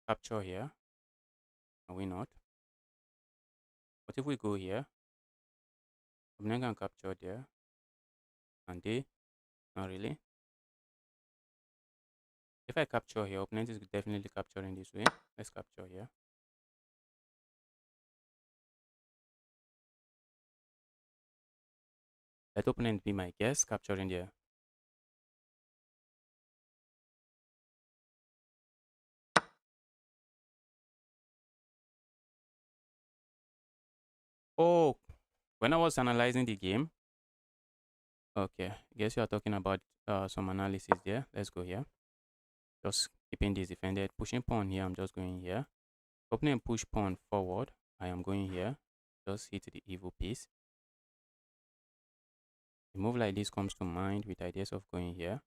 Capture here. Can we not? What if we go here? Opponent can capture there. And they? Not really. If I capture here, opponent is definitely capturing this way. Let's capture here. Let opponent be my guest, capturing there. Oh, when I was analyzing the game, okay, I guess you are talking about some analysis there. Let's go here. Just keeping this defended. Pushing pawn here, I'm just going here. Opponent push pawn forward. I am going here. Just hit the evil piece. A move like this comes to mind with ideas of going here.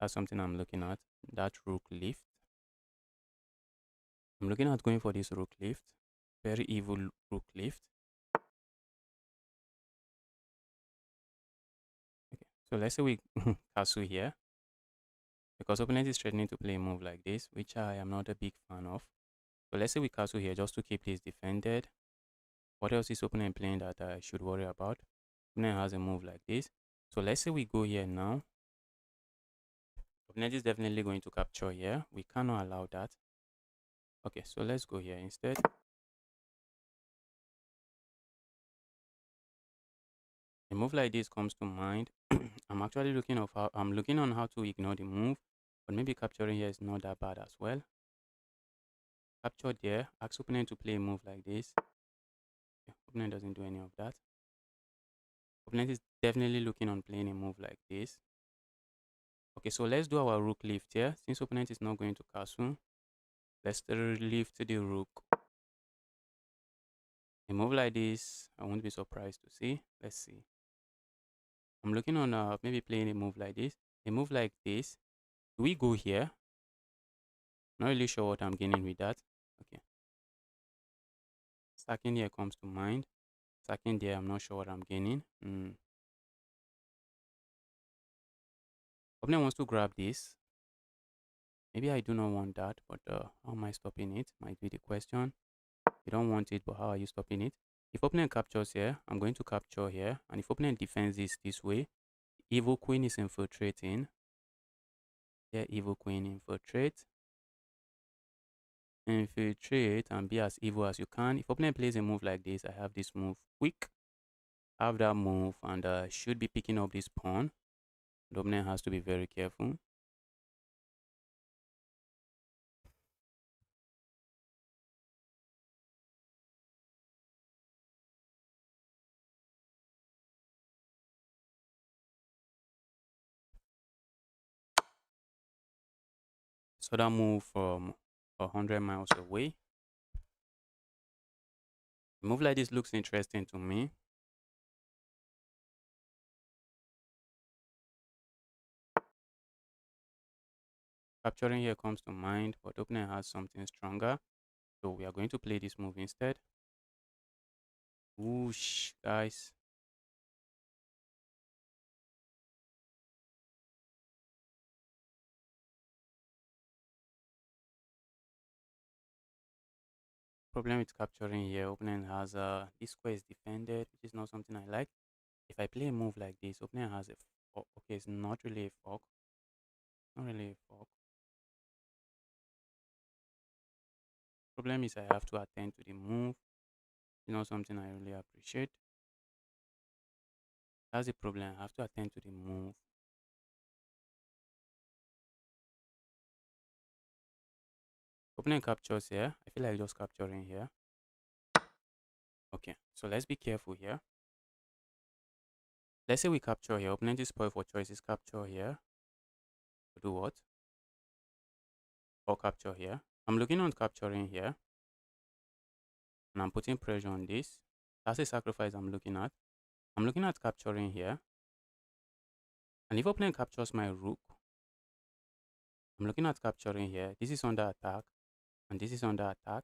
That's something I'm looking at. That rook lift. I'm looking at going for this rook lift. Very evil rook lift. Okay, so let's say we castle here. Because opponent is threatening to play a move like this, which I am not a big fan of. So let's say we castle here just to keep this defended. What else is opponent playing that I should worry about? Opponent has a move like this. So let's say we go here now. Opponent is definitely going to capture here. We cannot allow that. Okay, so let's go here instead. A move like this comes to mind. I'm actually looking on how to ignore the move, but maybe capturing here is not that bad as well. Capture there. Ask opponent to play a move like this. Okay, opponent doesn't do any of that. Opponent is definitely looking on playing a move like this. Okay, so let's do our rook lift here. Since opponent is not going to castle, let's lift the rook. A move like this, I won't be surprised to see. Let's see. I'm looking on maybe playing a move like this. A move like this. Do we go here? Not really sure what I'm gaining with that. Okay. Stacking here comes to mind. Stacking there, I'm not sure what I'm gaining. Opponent wants to grab this. Maybe I do not want that, but how am I stopping it? Might be the question. You don't want it, but how are you stopping it? If opponent captures here, I'm going to capture here. And if opponent defends this way, evil queen is infiltrating. Yeah, evil queen infiltrate. Infiltrate and be as evil as you can. If opponent plays a move like this, I have this move quick. I have that move and should be picking up this pawn. The opponent has to be very careful. So that move from 100 miles away. A move like this looks interesting to me. Capturing here comes to mind, but opponent has something stronger. So we are going to play this move instead. Whoosh, guys. Problem with capturing here, opponent has this square is defended, which is not something I like. If I play a move like this, opponent has a fork. Okay, it's not really a fork. Not really a fork. Problem is I have to attend to the move. It's not something I really appreciate. That's the problem. I have to attend to the move. Opponent captures here. I feel like just capturing here. Okay, so let's be careful here. Let's say we capture here. Opponent is spoiled for choices. Capture here. Do what? Or capture here. I'm looking on capturing here. And I'm putting pressure on this. That's a sacrifice I'm looking at. I'm looking at capturing here. And if opponent captures my rook, I'm looking at capturing here. This is under attack. And this is under attack.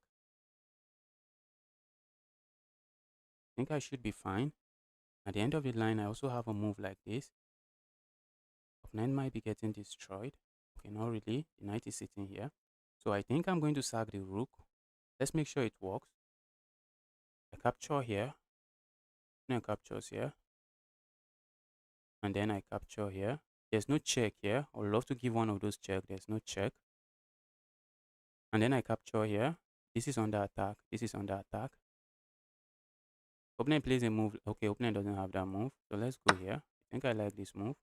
I think I should be fine. At the end of the line, I also have a move like this. Opponent might be getting destroyed. Okay, not really. The knight is sitting here. So I think I'm going to sack the rook. Let's make sure it works. I capture here. Opponent captures here. And then I capture here. There's no check here. I would love to give one of those check. There's no check. And then I capture here. This is under attack. This is under attack. Opponent plays a move. Okay, opponent doesn't have that move. So let's go here. I think I like this move.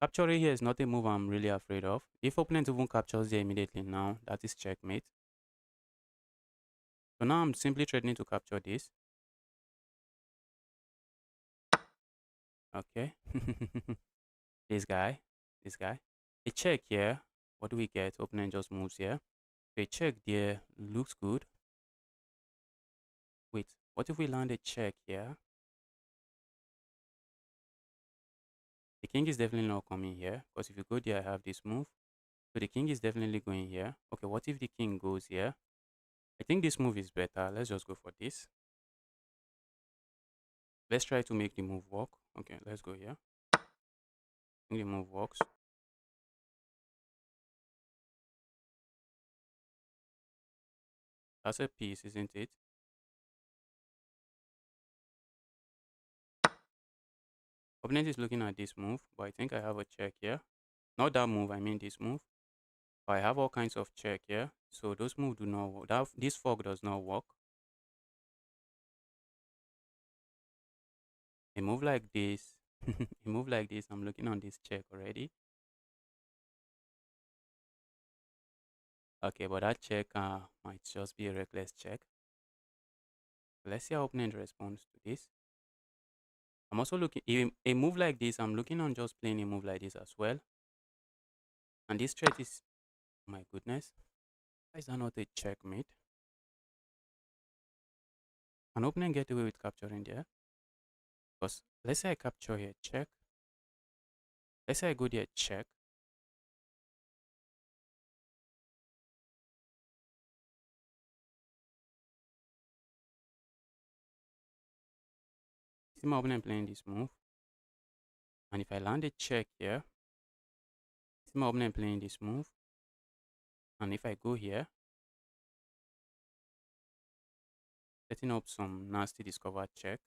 Capturing here is not a move I'm really afraid of. If opponent even captures here immediately now, that is checkmate. So now I'm simply threatening to capture this. Okay. This guy. This guy. A check here. What do we get? Opponent just moves here. A check there looks good. Wait, what if we land a check here? The king is definitely not coming here. Because if you go there, I have this move. So the king is definitely going here. Okay, what if the king goes here? I think this move is better. Let's just go for this. Let's try to make the move work. Okay, let's go here. I think the move works. That's a piece, isn't it? Opponent is looking at this move, but I think I have a check here. Not that move, I mean this move. But I have all kinds of check here. So those moves do not work. This fork does not work. A move like this, a move like this, I'm looking on this check already. Okay, but that check might just be a reckless check. Let's see how opponent responds to this. I'm also looking, a move like this, I'm looking on just playing a move like this as well. And this threat is, my goodness, why is that not a checkmate? Can opponent get away with capturing there? Because let's say I capture here, check. Let's say I go there, check. See my opponent playing this move. And if I land a check here, see my opponent playing this move. And if I go here, setting up some nasty discovered check.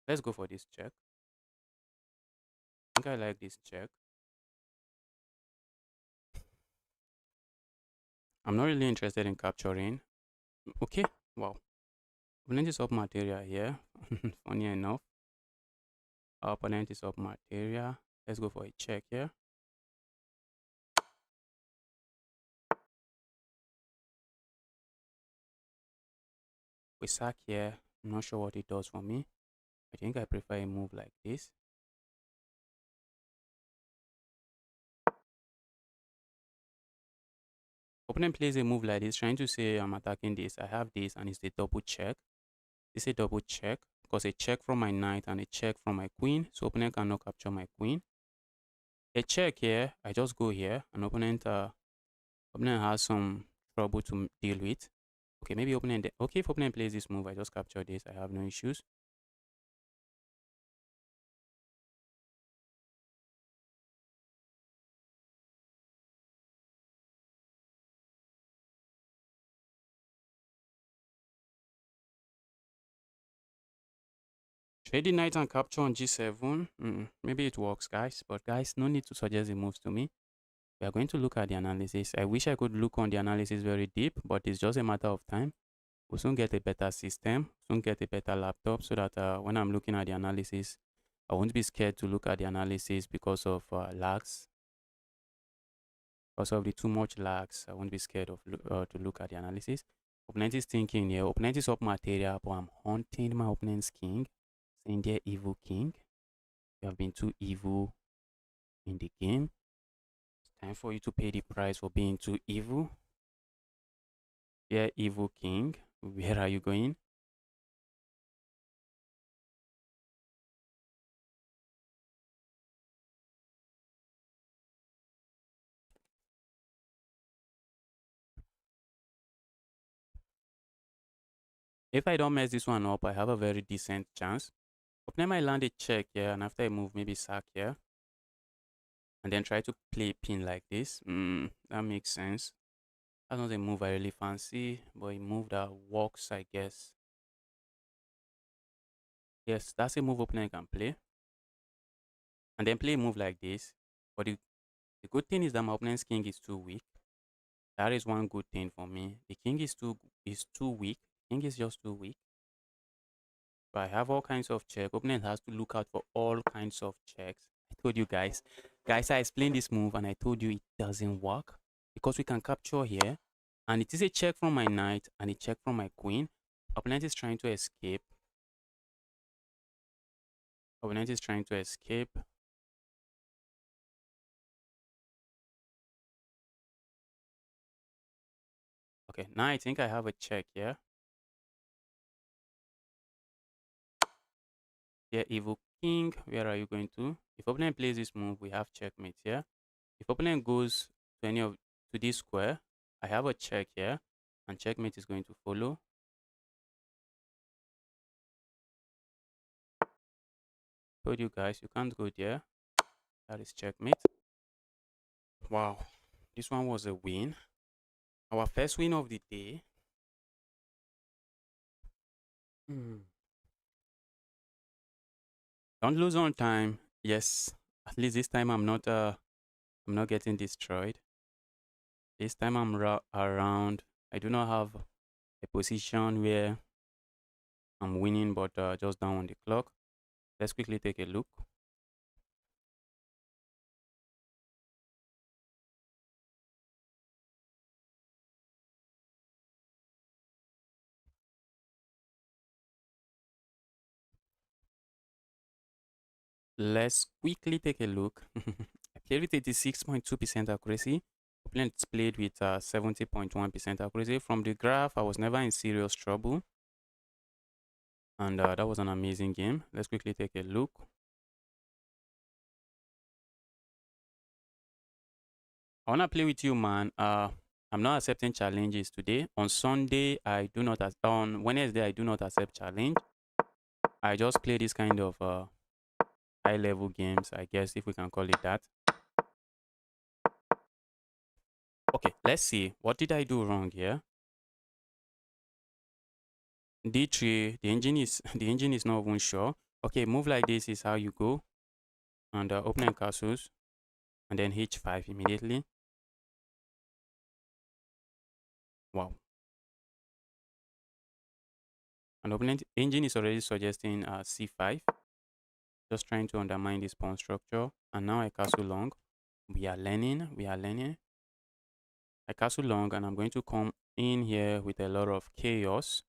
Let's go for this check. I think I like this check. I'm not really interested in capturing. Okay, wow. Opponent is up material here. Funny enough. Our opponent is up material. Let's go for a check here. We sack here. I'm not sure what it does for me. I think I prefer a move like this. Opponent plays a move like this, trying to say I'm attacking this. I have this, and it's a double check. It's a double check because a check from my knight and a check from my queen. So opponent cannot capture my queen. A check here, I just go here, and opponent has some trouble to deal with. Okay, maybe opponent. Okay, if opponent plays this move, I just capture this. I have no issues. Trade the knight and capture on g7. Maybe it works, guys. But guys, no need to suggest the moves to me. We are going to look at the analysis. I wish I could look on the analysis very deep, but it's just a matter of time. We'll soon get a better system, soon get a better laptop, so that when I'm looking at the analysis, I won't be scared to look at the analysis because of lags. Because of the too much lags, I won't be scared of to look at the analysis. Opponent is thinking here. Opponent is up material, but I'm hunting my opponent's king. Saying there, evil king. You have been too evil in the game. It's time for you to pay the price for being too evil. Yeah, evil king. Where are you going? If I don't mess this one up, I have a very decent chance. Opponent might land a check here, and after I move, maybe sack here. And then try to play pin like this. That makes sense. That's not a move I really fancy, but a move that works, I guess. Yes, that's a move opponent can play. And then play a move like this. But the good thing is that my opponent's king is too weak. That is one good thing for me. The king is too weak. King is just too weak. So I have all kinds of checks. Opponent has to look out for all kinds of checks. I told you guys. Guys, I explained this move and I told you it doesn't work. Because we can capture here. And it is a check from my knight and a check from my queen. Opponent is trying to escape. Opponent is trying to escape. Okay, now I think I have a check here. Yeah, evil king. Where are you going to? If opponent plays this move, we have checkmate here. If opponent goes to any of to this square, I have a check here, and checkmate is going to follow. Told you guys, you can't go there. That is checkmate. Wow, this one was a win. Our first win of the day. Don't lose on time. Yes, at least this time I'm not getting destroyed. This time I'm around. I do not have a position where I'm winning, but just down on the clock. Let's quickly take a look. Let's quickly take a look. I played with 86.2% accuracy. Opponents played with 70.1% accuracy. From the graph, I was never in serious trouble. And that was an amazing game. Let's quickly take a look. I want to play with you, man. I'm not accepting challenges today. On Sunday, I do not. On Wednesday, I do not accept challenge. I just play this kind of high level games, I guess, if we can call it that. Okay, let's see. What did I do wrong here? D3, the engine is the engine is not even sure. Okay, move like this is how you go. And opening castles. And then H5 immediately. Wow. And opening engine is already suggesting C5. Just trying to undermine this pawn structure. And now I castle long. We are learning. We are learning. I castle long and I'm going to come in here with a lot of chaos.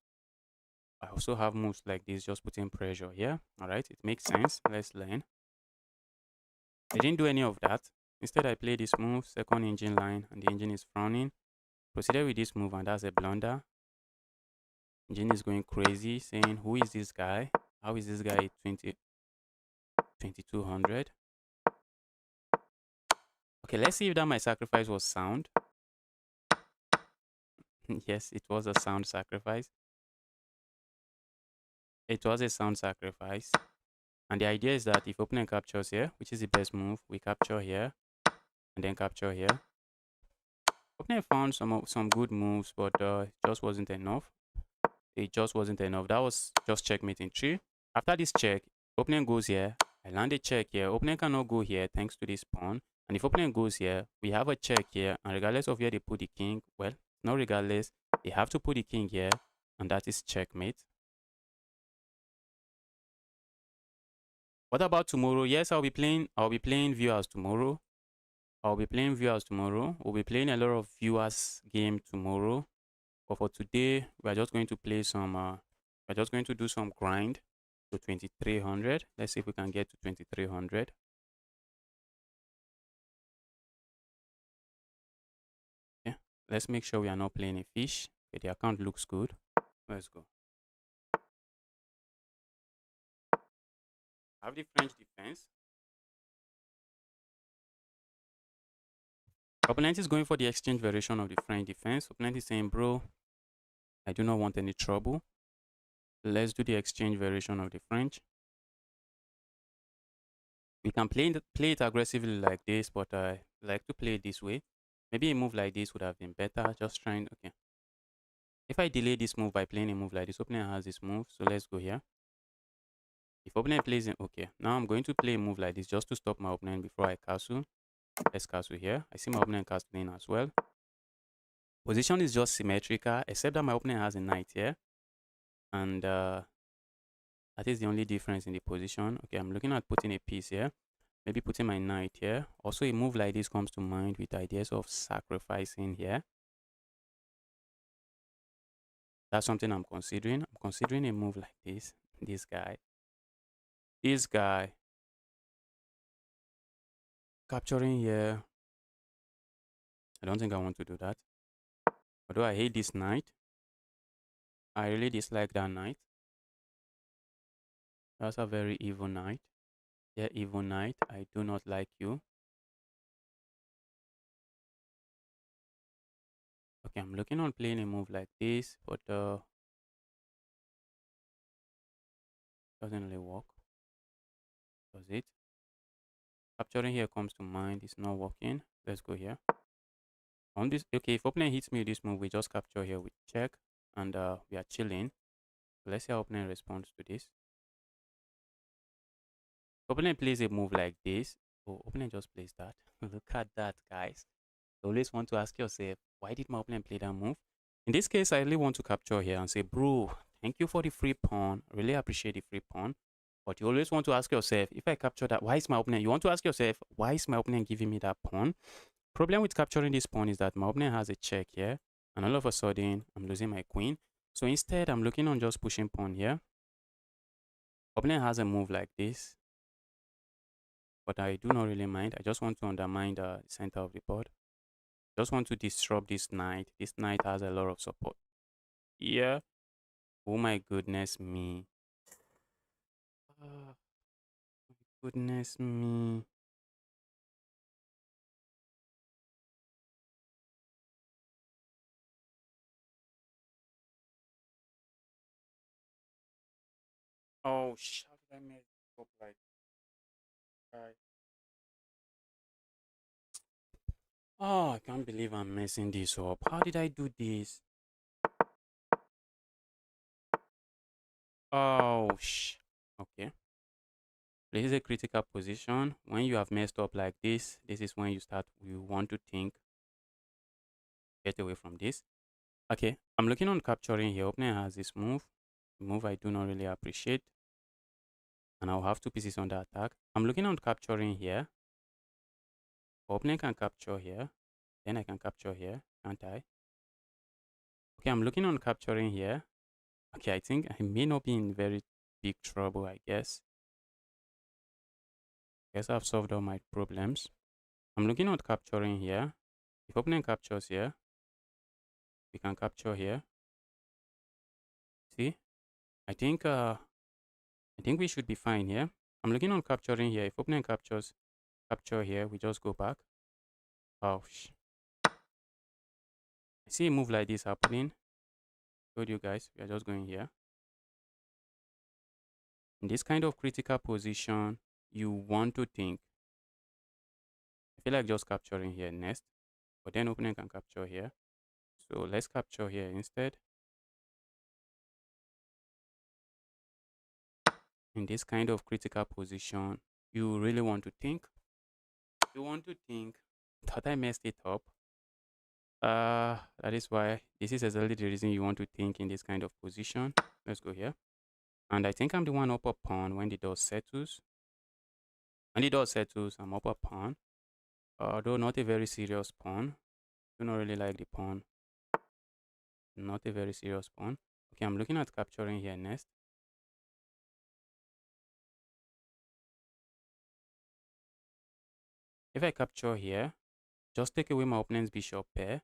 I also have moves like this, just putting pressure here. All right, it makes sense. Let's learn. I didn't do any of that. Instead, I play this move, second engine line, and the engine is frowning. Proceeded with this move, and that's a blunder. Engine is going crazy, saying, who is this guy? How is this guy 2200? Okay, let's see if that my sacrifice was sound. Yes, it was a sound sacrifice. It was a sound sacrifice. And the idea is that if opponent captures here, which is the best move, we capture here and then capture here. Opponent found some good moves, but it just wasn't enough. It just wasn't enough. That was just checkmate in 3. After this check, opponent goes here. I land a check here. Opponent cannot go here thanks to this pawn. And if opponent goes here, we have a check here. And regardless of where they put the king, well, not regardless, they have to put the king here. And that is checkmate. What about tomorrow? Yes, I'll be playing viewers tomorrow. I'll be playing viewers tomorrow. We'll be playing a lot of viewers game tomorrow. But for today, we're just going to play some we're just going to do some grind to 2300. Let's see if we can get to 2300. Yeah. Let's make sure we are not playing a fish. Okay, the account looks good. Let's go. I have the French defense. Opponent is going for the exchange variation of the French defense. Opponent is saying, bro, I do not want any trouble. Let's do the exchange variation of the French. We can play it aggressively like this, but I like to play it this way. Maybe a move like this would have been better. Just trying, okay. If I delay this move by playing a move like this, opponent has this move, so let's go here. If opponent plays it, okay. Now I'm going to play a move like this just to stop my opponent before I castle. Let's castle here. I see my opponent castling as well. Position is just symmetrical, except that my opponent has a knight here. And that is the only difference in the position. Okay, I'm looking at putting a piece here. Maybe putting my knight here. Also, a move like this comes to mind with ideas of sacrificing here. That's something I'm considering. I'm considering a move like this. This guy capturing here. I don't think I want to do that. Although I hate this knight. I really dislike that knight. That's a very evil knight. Yeah, evil knight. I do not like you. Okay, I'm looking on playing a move like this, but doesn't really work. Does it? Capturing here comes to mind. It's not working. Let's go here. On this, okay, if opponent hits me with this move, we just capture here with check, and we are chilling. Let's see how opponent responds to this. Opponent plays a move like this. Oh, opponent just plays that. Look at that, guys. You always want to ask yourself, why did my opponent play that move? In this case, I really want to capture here and say, bro, thank you for the free pawn. I really appreciate the free pawn. But you always want to ask yourself, if I capture that, why is my opponent? You want to ask yourself, why is my opponent giving me that pawn? Problem with capturing this pawn is that my opponent has a check here. And all of a sudden, I'm losing my queen. So instead, I'm looking on just pushing pawn here. Opponent has a move like this. But I do not really mind. I just want to undermine the center of the board. Just want to disrupt this knight. This knight has a lot of support. Yeah. Oh my goodness me. Oh, goodness me. Oh, how did I mess it up like that? Oh, I can't believe I'm messing this up. How did I do this? Oh, okay. This is a critical position. When you have messed up like this is when you want to think, get away from this. Okay, I'm looking on capturing here. Opening has this move I do not really appreciate. And I'll have two pieces on the attack. I'm looking on capturing here. Opening can capture here. Then I can capture here, can't I? Okay, I'm looking on capturing here. Okay, I think I may not be in very big trouble, I guess. Guess I've solved all my problems. I'm looking at capturing here. If opening captures here, we can capture here. See? I think we should be fine here. I'm looking on capturing here. If opening captures capture here, we just go back. Oh I see a move like this happening. Told you guys, we are just going here. In this kind of critical position, you want to think. I feel like just capturing here next, but then opening can capture here. So let's capture here instead. In this kind of critical position, you really want to think. You want to think. Thought I messed it up. That is why this is exactly the reason you want to think in this kind of position. Let's go here. And I think I'm the one up a pawn when the dust settles. When the dust settles, I'm up a pawn. Although not a very serious pawn. Do not really like the pawn. Not a very serious pawn. Okay, I'm looking at capturing here next. If I capture here, just take away my opponent's bishop pair.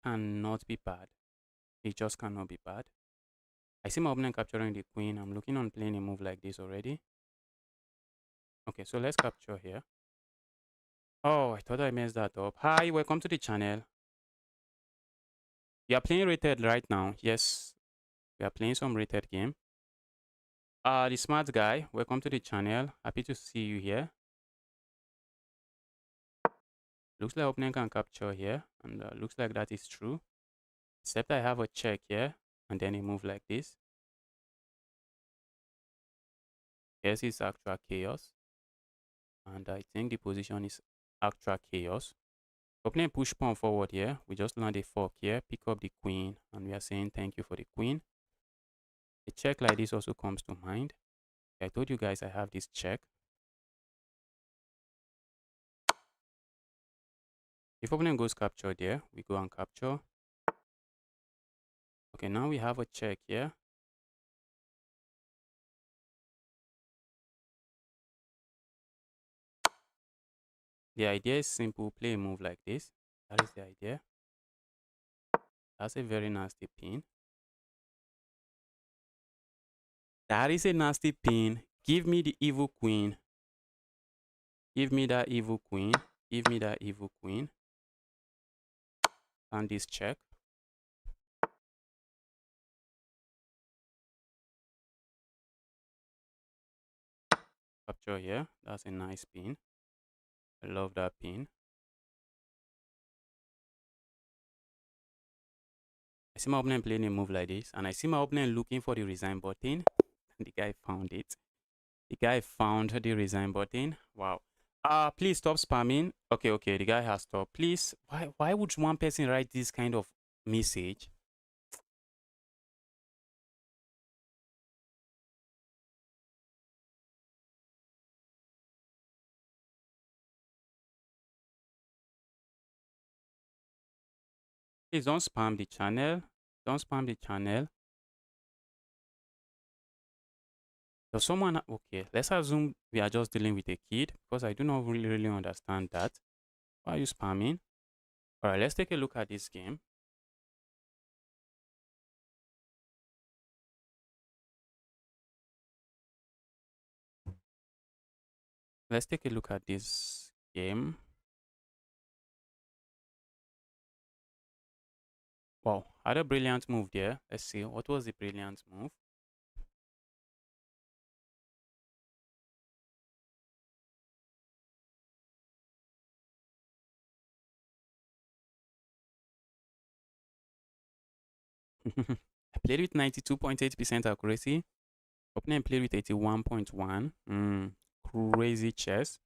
Cannot be bad. It just cannot be bad. I see my opponent capturing the queen. I'm looking on playing a move like this already. Okay, so let's capture here. Oh, I thought I messed that up. Hi, welcome to the channel. You are playing rated right now. Yes, we are playing some rated game. The smart guy, welcome to the channel. Happy to see you here. Looks like opponent can capture here, and looks like that is true. Except I have a check here, and then a move like this. Yes, it's actual chaos. And I think the position is actual chaos. Opponent push pawn forward here. We just land a fork here, pick up the queen, and we are saying thank you for the queen. A check like this also comes to mind. I told you guys I have this check. If opponent goes capture there, we go and capture. Okay, now we have a check here. The idea is simple. Play a move like this. That is the idea. That's a very nasty pin. That is a nasty pin. Give me the evil queen. Give me that evil queen. Give me that evil queen. And this check. Capture here. That's a nice pin. I love that pin. I see my opponent playing a move like this, and I see my opponent looking for the resign button. The guy found it. The guy found the resign button. Wow. Please stop spamming. Okay, the guy has stopped. Please, why would one person write this kind of message? Please don't spam the channel. Don't spam the channel. Does someone okay, let's assume we are just dealing with a kid because I do not really understand that. Why are you spamming? Alright, let's take a look at this game. Let's take a look at this game. Wow, had a brilliant move there. Let's see, what was the brilliant move? I played with 92.8% accuracy. Opponent played with 81.1. Crazy chess.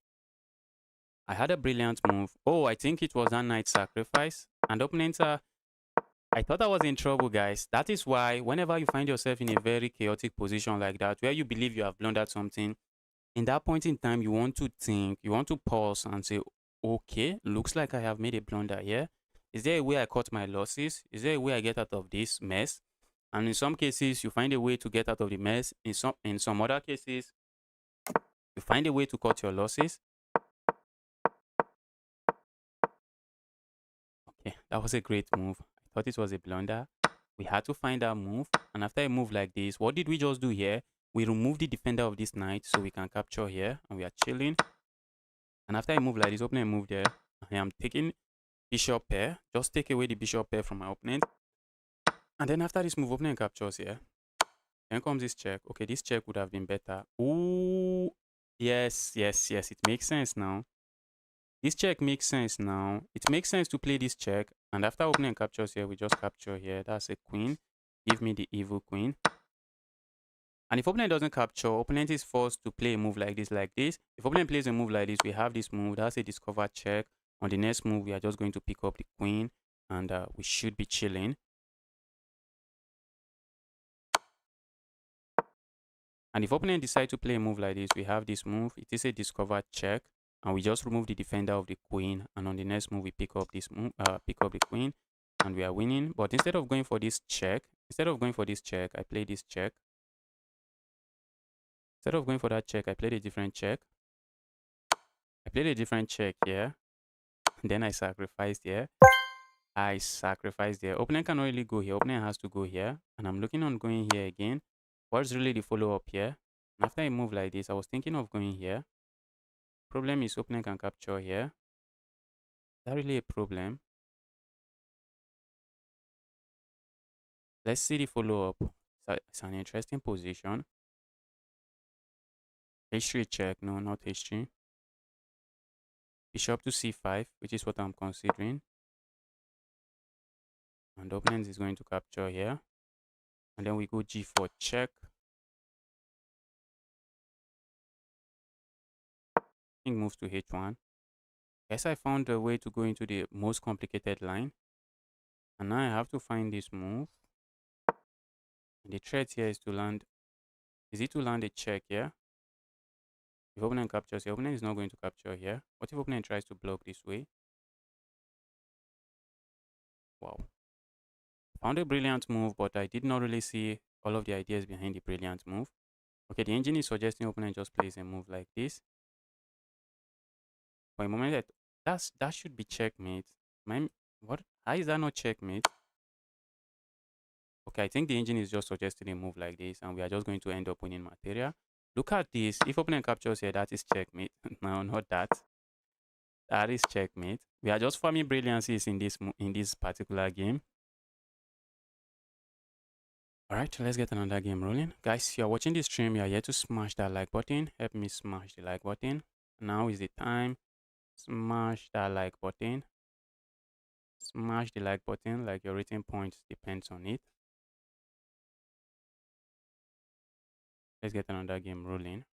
I had a brilliant move. Oh, I think it was a knight sacrifice. And opponent, I thought I was in trouble, guys. That is why whenever you find yourself in a very chaotic position like that, where you believe you have blundered something, in that point in time, you want to think, you want to pause and say, okay, looks like I have made a blunder here. Is there a way I cut my losses? Is there a way I get out of this mess? And in some cases, you find a way to get out of the mess. In some other cases, you find a way to cut your losses. Okay, that was a great move. I thought it was a blunder. We had to find our move. And after a move like this, what did we just do here? We removed the defender of this knight so we can capture here. And we are chilling. And after I move like this, opponent move there. I am taking bishop pair. Just take away the bishop pair from my opponent. And then after this move, opponent captures here. Then comes this check. Okay, this check would have been better. Ooh. Yes, yes, yes. It makes sense now. This check makes sense now. It makes sense to play this check. And after opponent captures here, we just capture here. That's a queen. Give me the evil queen. And if opponent doesn't capture, opponent is forced to play a move like this, like this. If opponent plays a move like this, we have this move. That's a discover check. On the next move, we are just going to pick up the queen. And we should be chilling. And if opponent decides to play a move like this, we have this move. It is a discover check. And we just remove the defender of the queen. And on the next move, we pick up this move, pick up the queen. And we are winning. But instead of going for this check, I play this check. Instead of going for that check, I played a different check. I played a different check here. And then I sacrificed here. I sacrificed there. Opponent cannot really go here. Opponent has to go here. And I'm looking on going here again. What's really the follow-up here? And after I move like this, I was thinking of going here. Problem is opponent can capture here. Is that really a problem? Let's see the follow-up. It's an interesting position. H3 check. No, not H3. Bishop to C5, which is what I'm considering. And opponent is going to capture here. And then we go G4 check. King moves to H1. Guess I found a way to go into the most complicated line. And now I have to find this move. And the threat here is to land. Is it to land a check here? If opponent captures here, opponent is not going to capture here. What if opponent tries to block this way? Wow. Found a brilliant move, but I did not really see all of the ideas behind the brilliant move. Okay, the engine is suggesting opponent just plays a move like this. For a moment, that should be checkmate. What? How is that not checkmate? Okay, I think the engine is just suggesting a move like this, and we are just going to end up winning material. Look at this. If opponent captures here, that is checkmate. No, not that. That is checkmate. We are just farming brilliancies in this particular game. All right, let's get another game rolling. Guys, if you are watching this stream, you are here to smash that like button. Help me smash the like button. Now is the time. Smash that like button. Smash the like button like your rating points depends on it. Let's get another game rolling.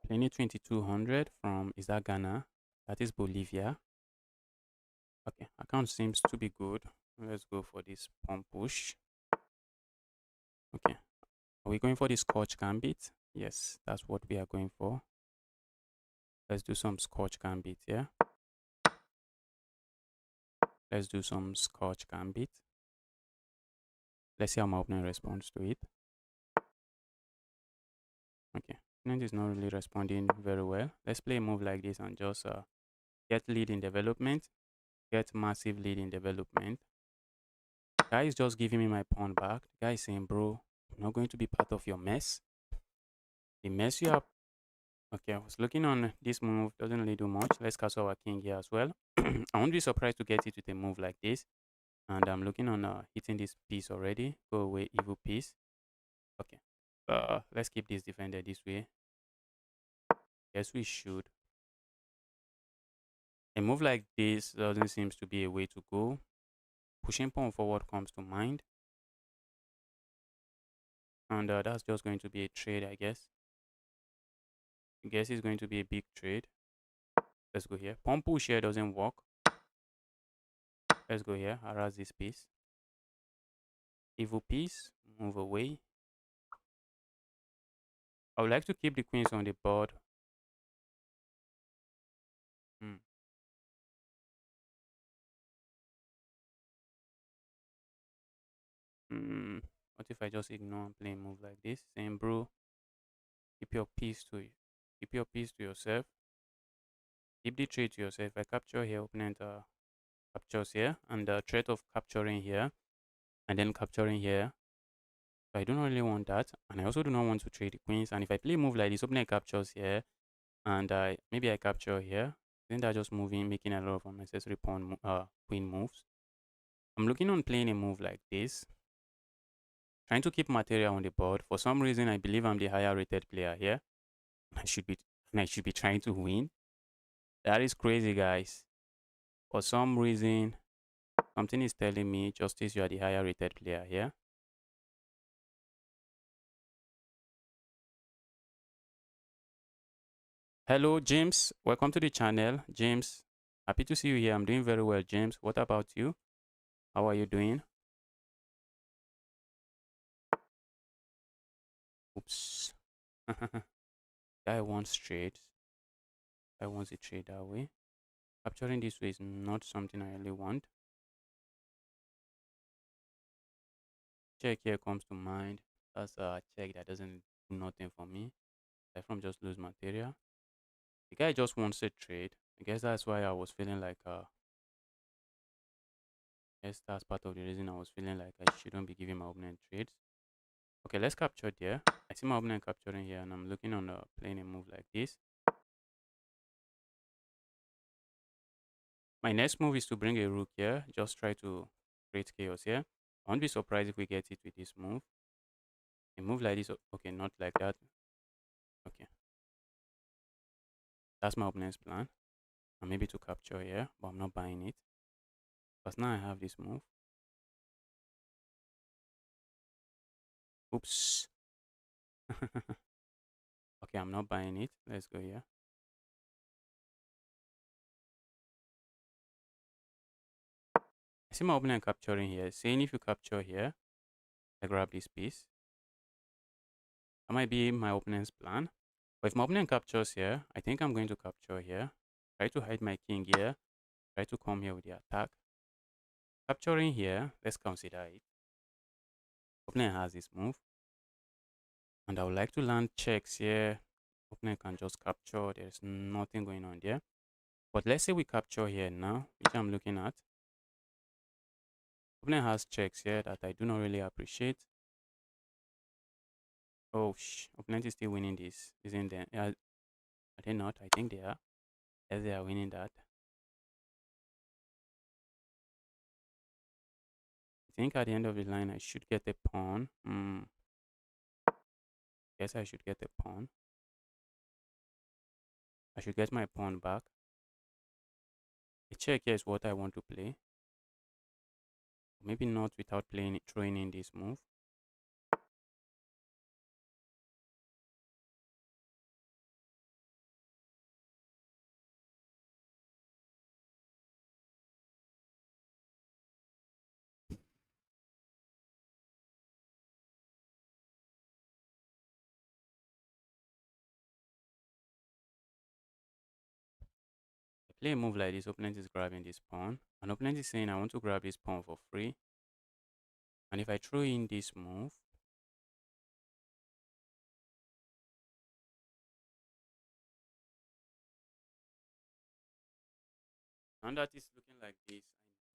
Playing 2200 from, is that Ghana? That is Bolivia. Okay, account seems to be good. Let's go for this pump push. Okay, are we going for the Scotch Gambit? Yes, that's what we are going for. Let's do some Scotch Gambit, yeah? Let's do some Scotch Gambit. Let's see how my opponent responds to it. Okay, opponent is not really responding very well. Let's play a move like this and just get lead in development. Get massive lead in development. Guy is just giving me my pawn back. The guy is saying, bro, I'm not going to be part of your mess. The mess you are. Okay, I was looking on this move. Doesn't really do much. Let's castle our king here as well. I won't be surprised to get it with a move like this. And I'm looking on hitting this piece already. Go away, evil piece. Okay. Let's keep this defender this way. Yes, we should. A move like this doesn't seem to be a way to go. Pushing pawn forward comes to mind. And that's just going to be a trade, I guess. I guess it's going to be a big trade. Let's go here. Pawn push here doesn't work. Let's go here. Harass this piece. Evil piece. Move away. I would like to keep the queens on the board. Hmm. Hmm. What if I just ignore and play a move like this? Saying, bro, keep your peace to you. Keep your peace to yourself. Keep the trade to yourself. If I capture here, opponent captures here, and the threat of capturing here, and then capturing here. So I don't really want that, and I also do not want to trade the queens. And if I play a move like this, opponent captures here, and maybe I capture here, then they're just moving, making a lot of unnecessary queen moves. I'm looking on playing a move like this, trying to keep material on the board. For some reason, I believe I'm the higher rated player here. I should be and I should be trying to win. That is crazy, guys. For some reason, something is telling me, Justice, you are the higher rated player here. Hello, James. Welcome to the channel. James, happy to see you here. I'm doing very well, James. What about you? How are you doing? Oops. Guy wants trade. I want a trade that way. Capturing this way is not something I really want. Check here comes to mind. That's a check that doesn't do nothing for me. I from just lose material. The guy just wants a trade. I guess that's why I was feeling like yes, that's part of the reason I was feeling like I shouldn't be giving my opponent trades. Okay, let's capture there. I see my opponent capturing here, and I'm looking on playing a move like this. My next move is to bring a rook here. Just try to create chaos here. I won't be surprised if we get it with this move. A move like this, okay, not like that. Okay, that's my opponent's plan. And maybe to capture here, but I'm not buying it. Because now I have this move. Oops. Okay, I'm not buying it. Let's go here. I see my opponent capturing here. Saying if you capture here, I grab this piece. That might be my opponent's plan. But if my opponent captures here, I think I'm going to capture here. Try to hide my king here. Try to come here with the attack. Capturing here, let's consider it. Opponent has this move. And I would like to land checks here. Opponent can just capture. There's nothing going on there. But let's say we capture here now, which I'm looking at. Opponent has checks here that I do not really appreciate. Oh, opponent is still winning this, isn't there? Are they not? I think they are. Yes, they are winning that. I think at the end of the line, I should get a pawn. Guess I should get a pawn. I should get my pawn back. A check here is what I want to play. Maybe not without playing it, throwing in this move. I play a move like this, opponent is grabbing this pawn. And opponent is saying I want to grab this pawn for free. And if I throw in this move, and that is looking like this,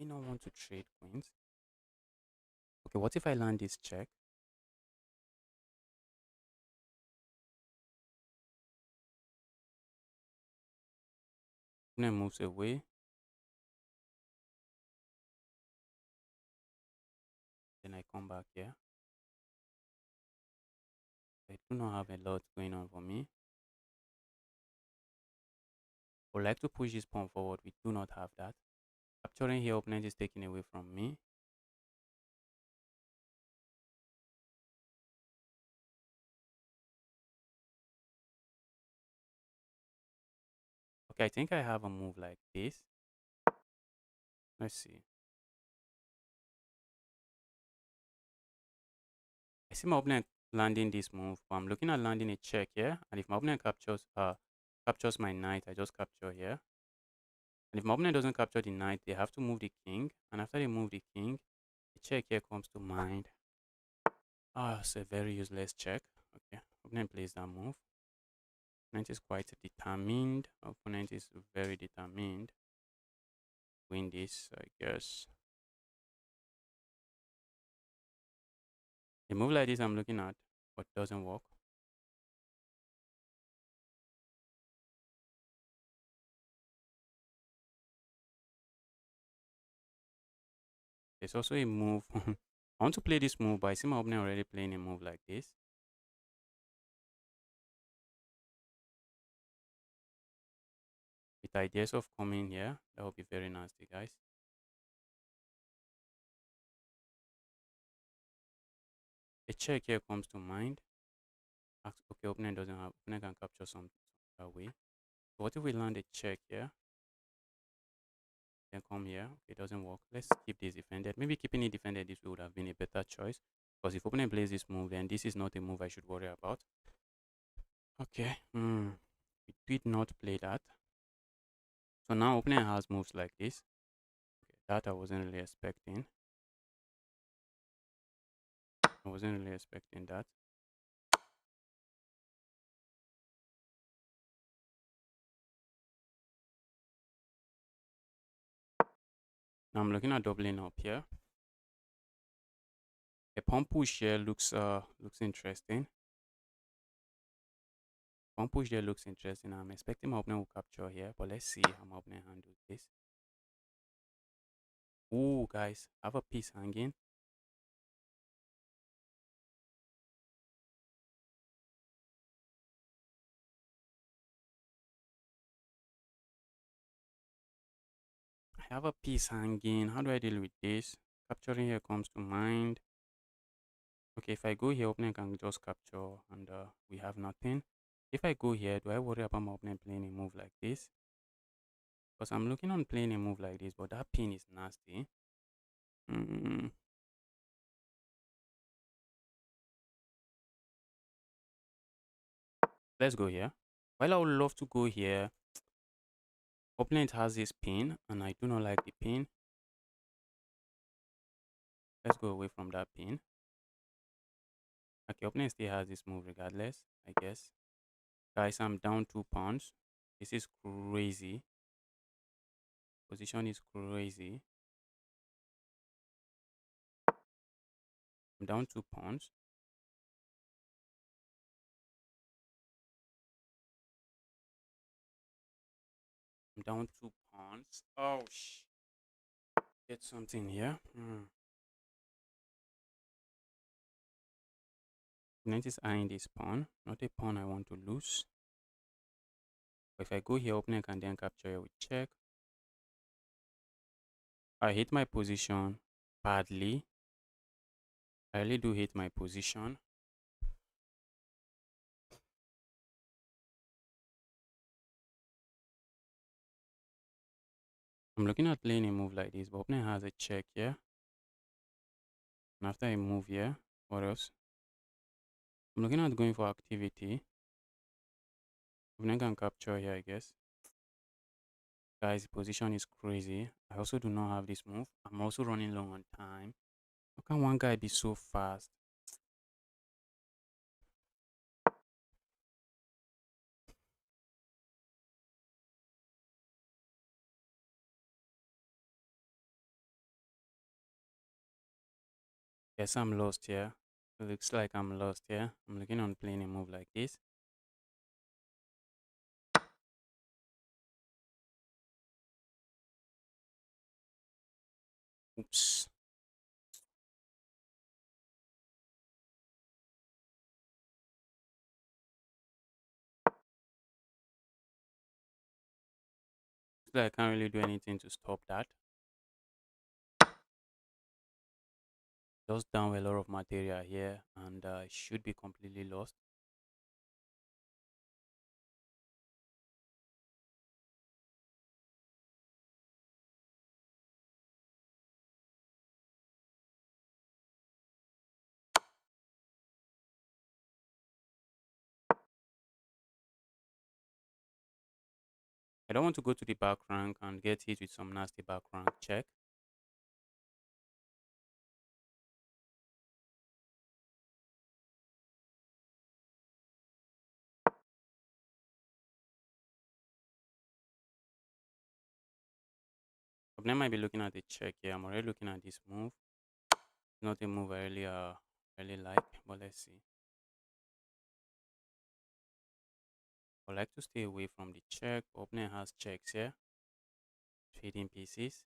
I may not want to trade queens. Okay, what if I land this check? Opponent moves away. Then I come back here. I do not have a lot going on for me. Would like to push this pawn forward. We do not have that. Capturing here, opponent is taking away from me. Okay, I think I have a move like this. Let's see. I see my opponent landing this move, but I'm looking at landing a check here. And if my opponent captures my knight, I just capture here. And if my opponent doesn't capture the knight, they have to move the king. And after they move the king, the check here comes to mind. Ah, it's a very useless check. Okay, opponent plays that move. Opponent is quite determined. Opponent is very determined. Win this, I guess. A move like this I'm looking at, but doesn't work. There's also a move. I want to play this move, but I see my opponent already playing a move like this. With ideas of coming here, that would be very nasty, guys. A check here comes to mind. Okay, opponent doesn't have, opponent can capture some that way. So what if we land a check here? Then come here. Okay, it doesn't work. Let's keep this defended. Maybe keeping it defended this would have been a better choice. Because if opponent plays this move, then this is not a move I should worry about. Okay. We did not play that. So now opponent has moves like this. Okay, that I wasn't really expecting. I wasn't really expecting that. Now I'm looking at doubling up here. A pawn push here looks interesting. Pawn push there looks interesting. I'm expecting my opponent will capture here, but let's see how my opponent handles this. Ooh, guys, I have a piece hanging. I have a piece hanging. How do I deal with this? Capturing here comes to mind. Okay, if I go here, opponent can just capture and we have nothing. If I go here, do I worry about my opponent playing a move like this? Because I'm looking on playing a move like this, but that pin is nasty. Let's go here. While I would love to go here, opponent has this pin and I do not like the pin. Let's go away from that pin. Okay, opponent still has this move regardless, I guess. Guys, I'm down 2 pawns. This is crazy. Position is crazy. I'm down 2 pawns. I'm down 2 pawns. Oh, get something here. Opponent is eyeing this pawn. Not a pawn I want to lose. But if I go here, opponent can then capture here with check. I hit my position badly. I really do hate my position. I'm looking at playing a move like this, but opponent has a check here. And after I move here, what else? I'm looking at going for activity. Opponent can capture here, I guess. Guys, the position is crazy. I also do not have this move. I'm also running long on time. How can one guy be so fast? Yes, I'm lost here. It looks like I'm lost here. I'm looking on playing a move like this. Oops. So I can't really do anything to stop that. Just down a lot of material here, and it should be completely lost. I don't want to go to the back rank and get hit with some nasty back rank check. Opponent might be looking at the check here. I'm already looking at this move. Not a move I really like, but let's see. I like to stay away from the check. Opponent has checks here. Trading pieces.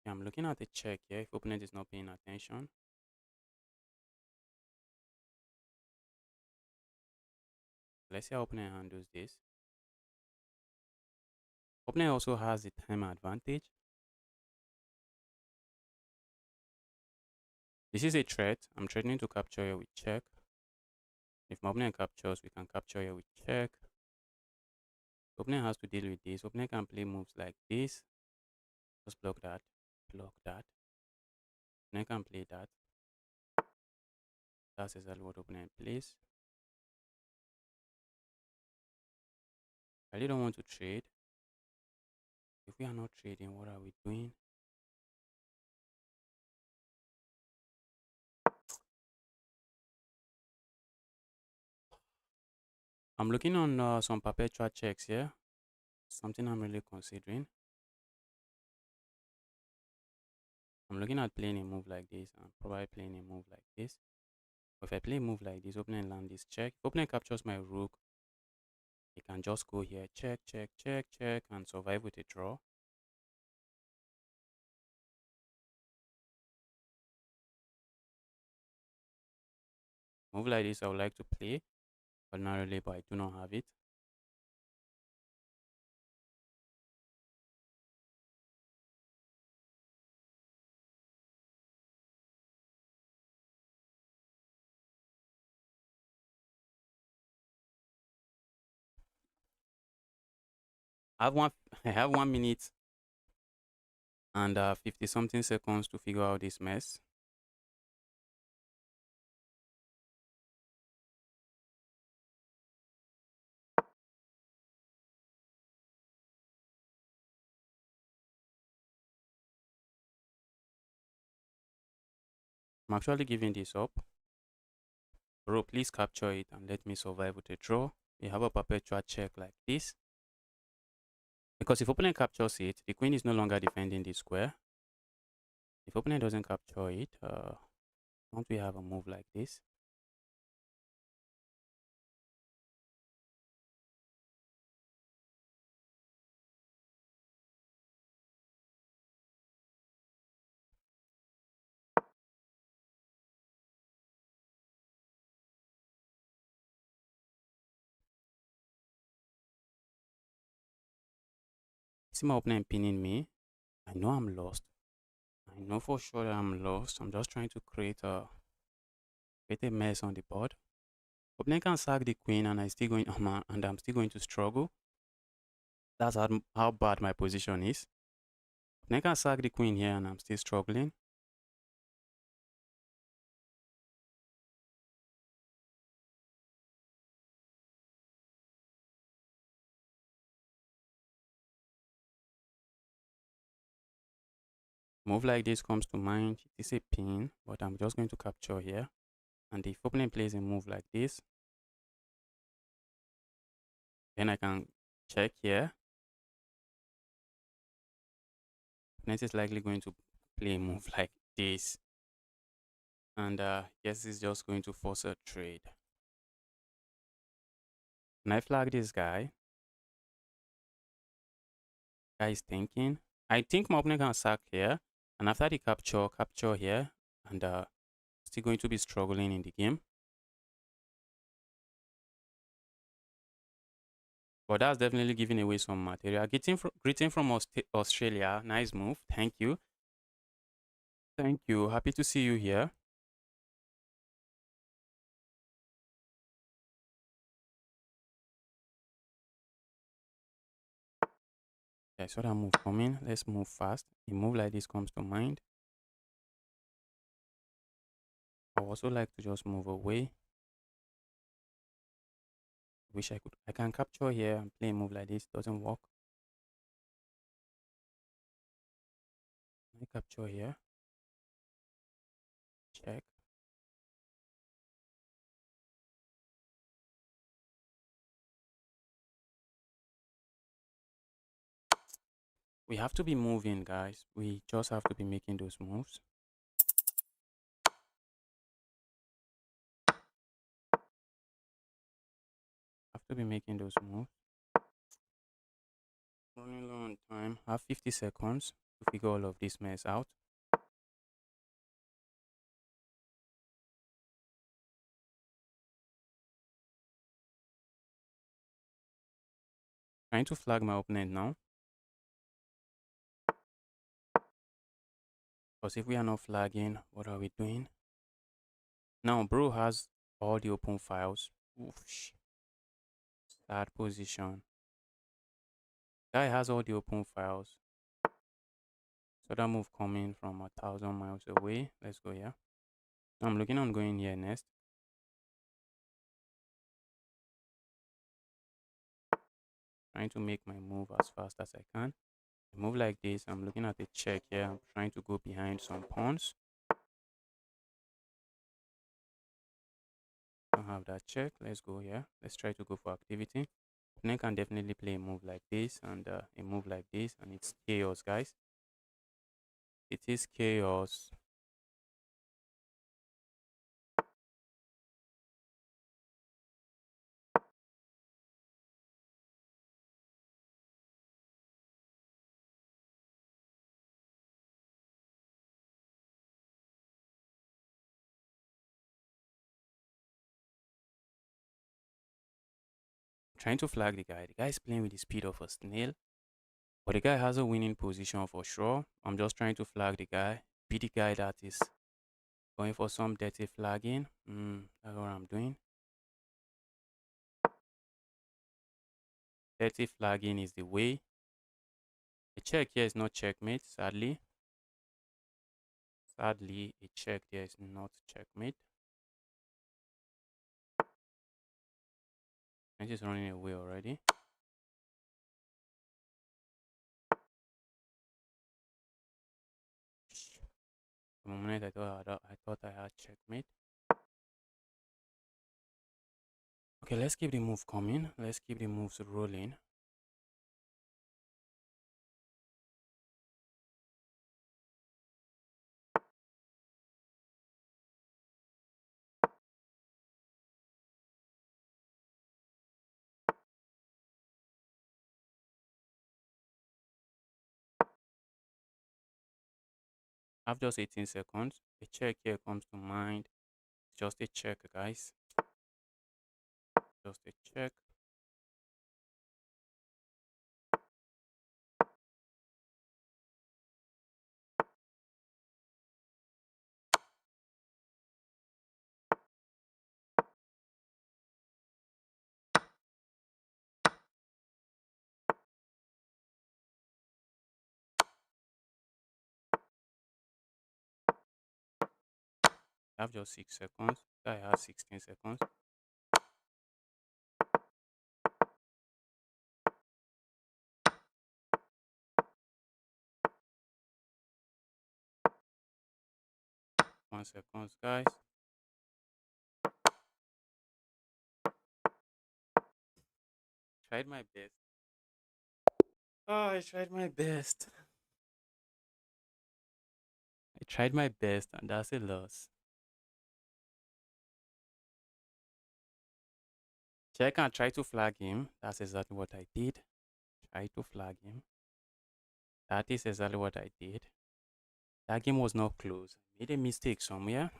Yeah, I'm looking at the check here. If opponent is not paying attention. Let's see how opponent handles this. Opponent also has the time advantage. This is a threat. I'm threatening to capture here with check. If my opponent captures, we can capture here with check. Opponent has to deal with this. Opponent can play moves like this. Just block that. Block that. Opponent can play that. That's exactly what opponent plays. I really don't want to trade. If we are not trading, what are we doing? I'm looking on some perpetual checks here. Something I'm really considering. I'm looking at playing a move like this and probably playing a move like this. If I play a move like this, opponent land this check. If opponent captures my rook, he can just go here, check, check, check, check, and survive with a draw. Move like this I would like to play ordinarily, but I do not have it. I have one I have 1 minute and 50 something seconds to figure out this mess. I'm actually giving this up. Bro, please capture it and let me survive with a draw. We have a perpetual check like this. Because if opponent captures it, the queen is no longer defending the square. If opponent doesn't capture it, don't we have a move like this? See my opponent pinning me. I know I'm lost. I know for sure that I'm lost. I'm just trying to create a mess on the board. Opponent can sack the queen and and I'm still going to struggle. That's how bad my position is. Opponent can sack the queen here and I'm still struggling. Move like this comes to mind. It is a pin, but I'm just going to capture here. And if opponent plays a move like this, then I can check here. Opponent is likely going to play a move like this. And yes, it's just going to force a trade. Can I flag this guy? Guy is thinking. I think my opponent can sack here. And after the capture here. And still going to be struggling in the game. But that's definitely giving away some material. Greeting from Australia. Nice move. Thank you. Thank you. Happy to see you here. I saw that move coming. Let's move fast. A move like this comes to mind. I would also like to just move away. Wish I could. I can capture here and play a move like this. Doesn't work. I capture here. Check. We have to be moving, guys. We just have to be making those moves. Have to be making those moves. Running low on time. Have 50 seconds to figure all of this mess out. Trying to flag my opponent now. Because if we are not flagging, what are we doing? Now, bro has all the open files. Oof. Sad position. Guy has all the open files. So that move coming from 1,000 miles away. Let's go here. I'm looking on going here next. Trying to make my move as fast as I can. A move like this, I'm looking at the check here. I'm trying to go behind some pawns. Don't have that check. Let's go here. Let's try to go for activity. Opponent can definitely play a move like this and a move like this, and it's chaos, guys. It is chaos. Trying to flag the guy. The guy is playing with the speed of a snail, but the guy has a winning position for sure. I'm just trying to flag the guy. Be the guy that is going for some dirty flagging. That's what I'm doing. Dirty flagging is the way. A check here is not checkmate, sadly. Sadly, a check there is not checkmate. And he's running away already. The moment I thought I had checkmate. Okay, let's keep the move coming. Let's keep the moves rolling. I have just 18 seconds. A check here comes to mind. Just a check, guys. Just a check. I have just 6 seconds. I have 16 seconds. One second, guys. Tried my best. Oh, I tried my best. I tried my best, and that's a loss. Check and try to flag him. That's exactly what I did. Try to flag him. That is exactly what I did. That game was not close. I made a mistake somewhere.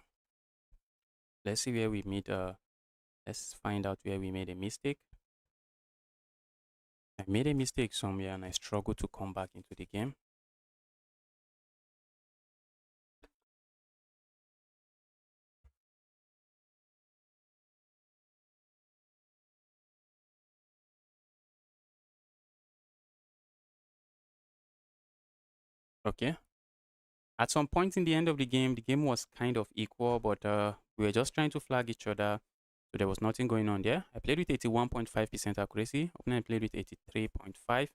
Let's see where we made let's find out where we made a mistake. I made a mistake somewhere and I struggled to come back into the game. Okay. At some point in the end of the game was kind of equal, but we were just trying to flag each other. So there was nothing going on there. I played with 81.5% accuracy. Opponent played with 83.5.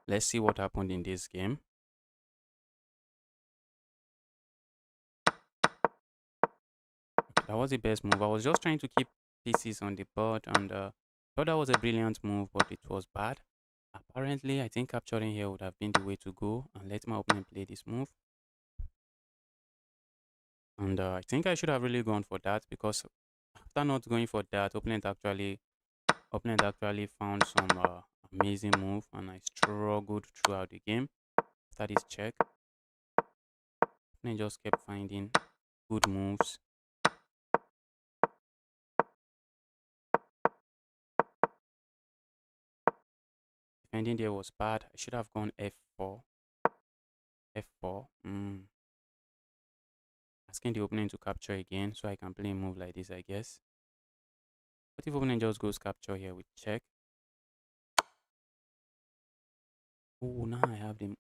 Let's see what happened in this game. Okay, that was the best move. I was just trying to keep pieces on the board and thought that was a brilliant move, but it was bad. Apparently, I think capturing here would have been the way to go and let my opponent play this move. And I think I should have really gone for that, because after not going for that, opponent actually found some amazing move, and I struggled throughout the game. After this check, opponent just kept finding good moves. Defending there was bad. I should have gone f4. f4. Asking the opponent to capture again so I can play a move like this, I guess. What if opponent just goes capture here with check? Oh, now I have the...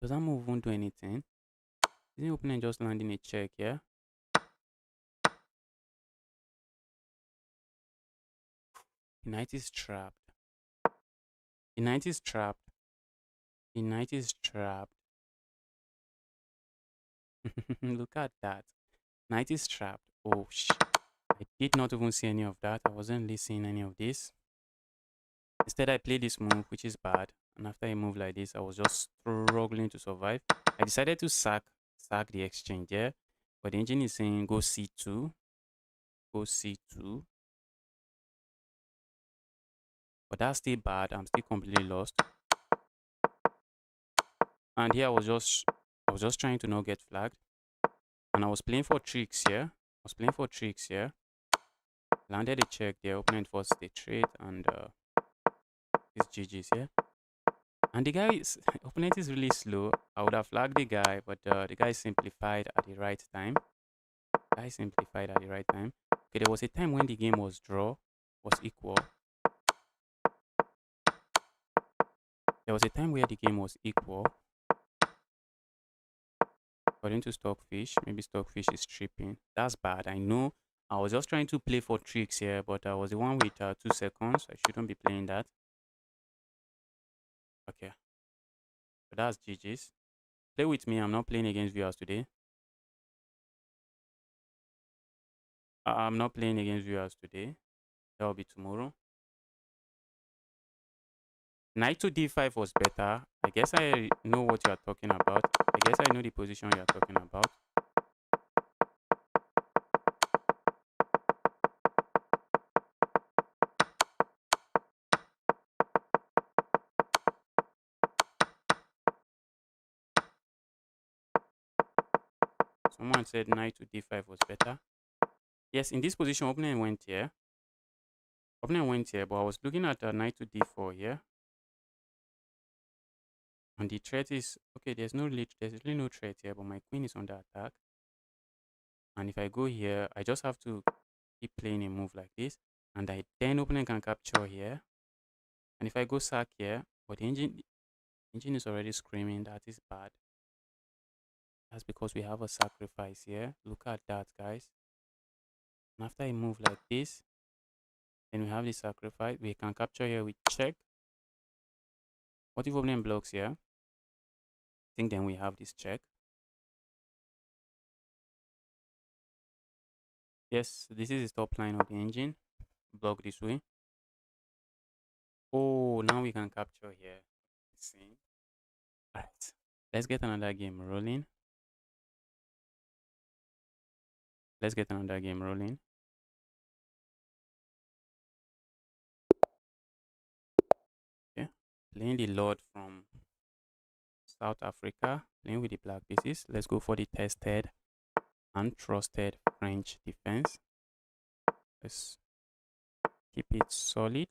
Does that move won't do anything? Isn't opponent just landing a check here? The knight is trapped. The knight is trapped. The knight is trapped. Look at that. Knight is trapped. Oh, I did not even see any of that. I wasn't listening any of this. Instead, I played this move, which is bad. And after a move like this, I was just struggling to survive. I decided to sack the exchange there. But the engine is saying go c2. Go c2. But that's still bad. I'm still completely lost. And here I was just trying to not get flagged. And I was playing for tricks here. Landed a check there. Opponent forced the trade, and it's GG's here. And the guy's opponent is really slow. I would have flagged the guy, but the guy simplified at the right time. Okay, there was a time when the game was was equal. There was a time where the game was equal. According to Stockfish, maybe Stockfish is tripping. That's bad. I know. I was just trying to play for tricks here, but I was the one with 2 seconds. I shouldn't be playing that. Okay. So that's GG's. Play with me. I'm not playing against viewers today. I'm not playing against viewers today. That will be tomorrow. Knight to d5 was better. I guess I know what you are talking about. I guess I know the position you are talking about. Someone said knight to d5 was better. Yes, in this position, opponent went here. But I was looking at knight to d4 here. And the threat is, okay, there's really no threat here, but my queen is under attack. And if I go here, I just have to keep playing a move like this. And then opponent can capture here. And if I go sack here, but the engine is already screaming, that is bad. That's because we have a sacrifice here. Look at that, guys. And after a move like this, then we have the sacrifice. We can capture here with check. What if opponent blocks here? I think then we have this check. Yes, this is the top line of the engine. Block this way. Oh, now we can capture here. See? Alright. Let's get another game rolling. Okay. Playing the Lord from South Africa. Playing with the black pieces. Let's go for the tested and trusted French defense. Let's keep it solid.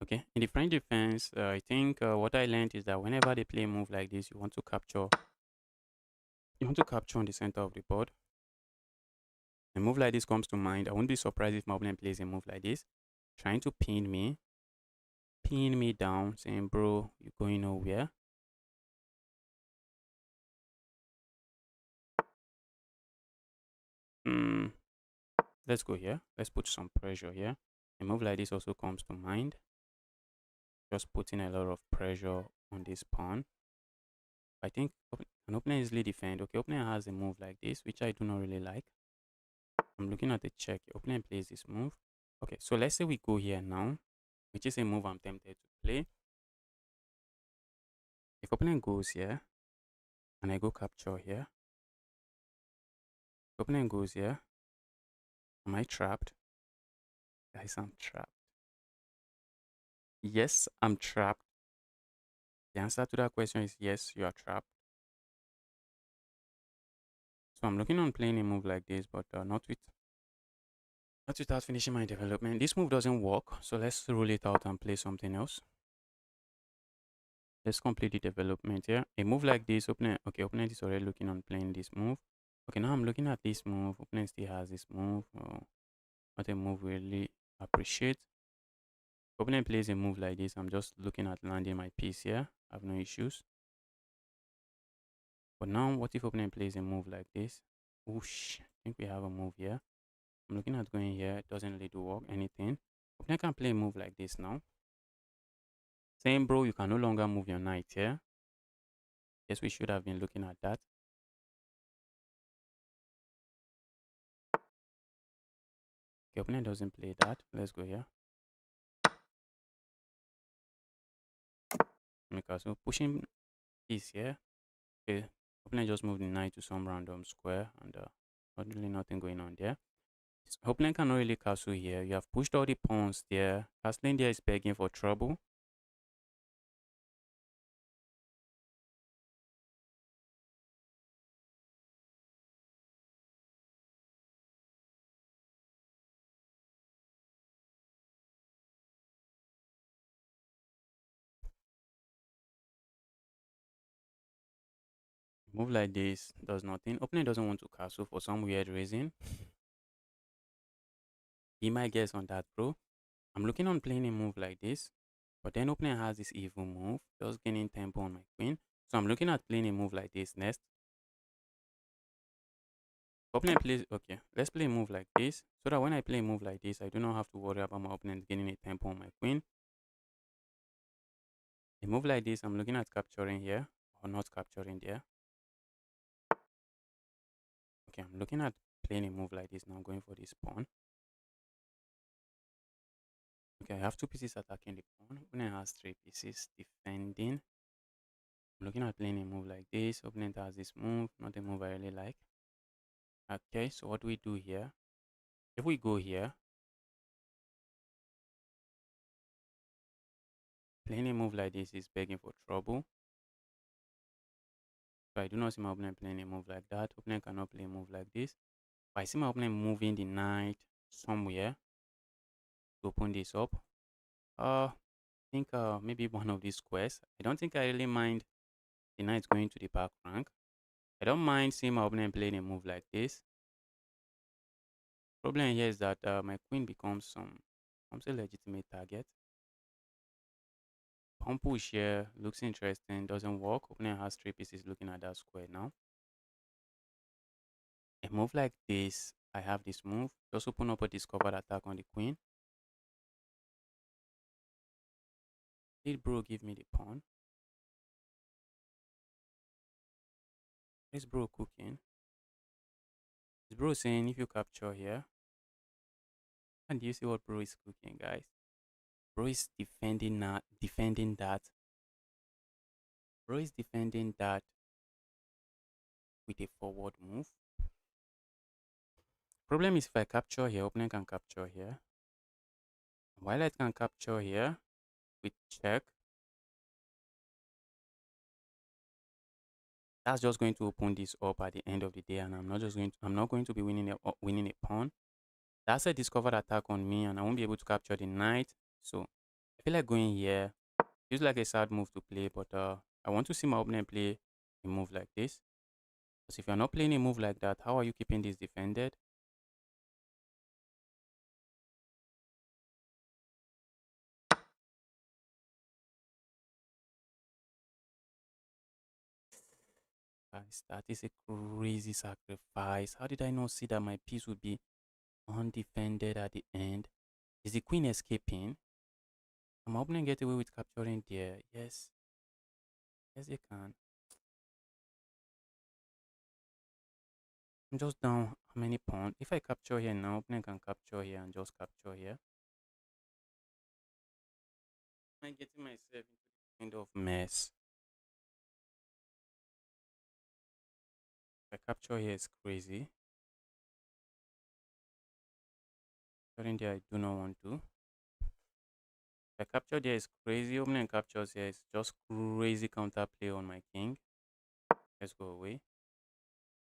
Okay, in the French defense, I think what I learned is that whenever they play a move like this, you want to capture. You want to capture on the center of the board. A move like this comes to mind. I won't be surprised if my opponent plays a move like this, trying to pin me down, saying, "Bro, you're going nowhere." Hmm. Let's go here. Let's put some pressure here. A move like this also comes to mind. Just putting a lot of pressure on this pawn. I think an opener easily defend. Okay, opener has a move like this, which I do not really like. I'm looking at the check. Opener plays this move. Okay, so let's say we go here now, which is a move I'm tempted to play. If opponent goes here, and I go capture here, if opponent goes here, am I trapped? Guys, I'm trapped. Yes, I'm trapped. The answer to that question is yes, you are trapped. So I'm looking on playing a move like this, but not without finishing my development. This move doesn't work, so let's rule it out and play something else. Let's complete the development here. A move like this, opponent, okay, opponent is already looking on playing this move. Okay, now I'm looking at this move. Opponent still has this move. Not a move we really appreciate. Opponent plays a move like this. I'm just looking at landing my piece here. I have no issues. But now, what if opponent plays a move like this? Whoosh. I think we have a move here. I'm looking at going here. It doesn't really do work, anything. Opponent can play a move like this now. Saying, bro, you can no longer move your knight here. Yes, we should have been looking at that. Okay, opponent doesn't play that. Let's go here. Okay, so pushing piece here. Okay, opponent just moved the knight to some random square, and not really nothing going on there. Opponent cannot really castle here. You have pushed all the pawns there. Castling there is begging for trouble. Move like this does nothing. Opponent doesn't want to castle for some weird reason. Be my guess on that, bro. I'm looking on playing a move like this, but then opponent has this evil move, just gaining tempo on my queen. So I'm looking at playing a move like this next. Opponent plays, okay, let's play a move like this, so that when I play a move like this, I do not have to worry about my opponent gaining a tempo on my queen. A move like this, I'm looking at capturing here, or not capturing there. Okay, I'm looking at playing a move like this now, going for this pawn. Okay, I have two pieces attacking the pawn. Opponent has three pieces defending. I'm looking at playing a move like this. Opponent has this move, not a move I really like. Okay, so what do we do here? If we go here, playing a move like this is begging for trouble. So I do not see my opponent playing a move like that. Opponent cannot play a move like this. But I see my opponent moving the knight somewhere to open this up. I think maybe one of these squares. I don't think I really mind the knight going to the back rank. I don't mind seeing my opponent playing a move like this. Problem here is that my queen becomes a legitimate target. Pawn push here looks interesting, doesn't work. Opponent has three pieces looking at that square now. A move like this, I have this move. Just open up a discovered attack on the queen. Did bro give me the pawn? Is bro cooking? Is bro saying if you capture here? And do you see what bro is cooking, guys? Bro is defending that. Bro is defending that with a forward move. Problem is if I capture here, opponent can capture here. While I can capture here with check, that's just going to open this up at the end of the day, and I'm not going to be winning a pawn. That's a discovered attack on me, and I won't be able to capture the knight. So feel like going here. Feels like a sad move to play, but I want to see my opponent play a move like this. Because if you're not playing a move like that, how are you keeping this defended? Guys, that is a crazy sacrifice. How did I not see that my piece would be undefended at the end? Is the queen escaping? Can my opponent get away with capturing there? Yes. Yes, they can. I'm just down how many pawns? If I capture here now, opponent can capture here and just capture here. Am I getting myself into this kind of mess? If I capture here is crazy. Capturing there, I do not want to. If I capture there is crazy. Opponent captures here is just crazy counter play on my king. Let's go away.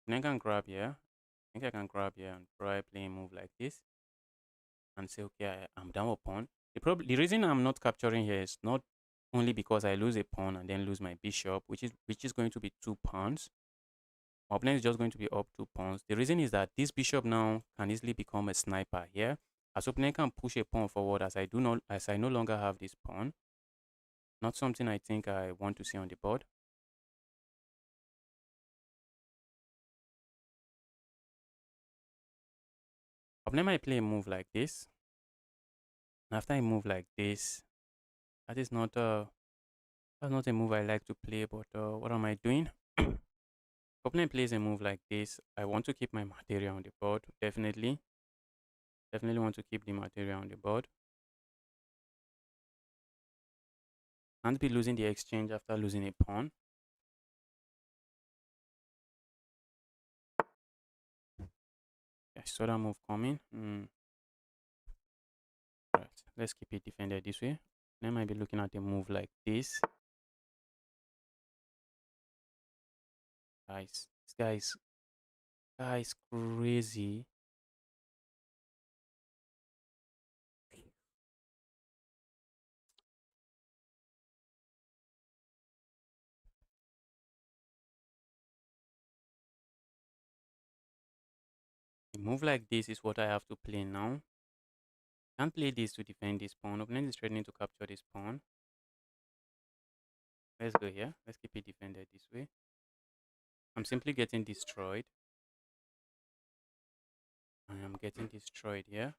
Then I can grab here. I think I can grab here and try playing a move like this and say, okay, I'm down a pawn. The reason I'm not capturing here is not only because I lose a pawn and then lose my bishop, which is going to be 2 pawns. My opponent is just going to be up 2 pawns. The reason is that this bishop now can easily become a sniper here. As opponent can push a pawn forward as I no longer have this pawn. Not something I think I want to see on the board. Opponent might play a move like this. After I move like this, that is not that's not a move I like to play, but what am I doing? Opponent plays a move like this. I want to keep my material on the board, definitely. Definitely want to keep the material on the board. Can't be losing the exchange after losing a pawn. I saw that move coming. Right, let's keep it defended this way. Then I might be looking at a move like this. Guys, this guy is crazy. A move like this is what I have to play now. Can't play this to defend this pawn. Opponent is threatening to capture this pawn. Let's go here. Let's keep it defended this way. I'm simply getting destroyed. I am getting destroyed here.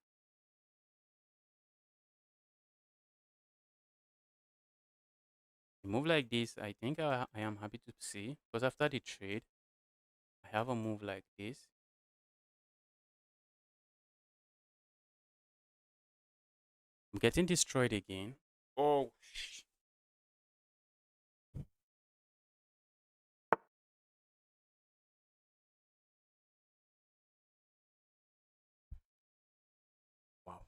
A move like this, I think I am happy to see. Because after the trade, I have a move like this. I'm getting destroyed again. Oh, wow.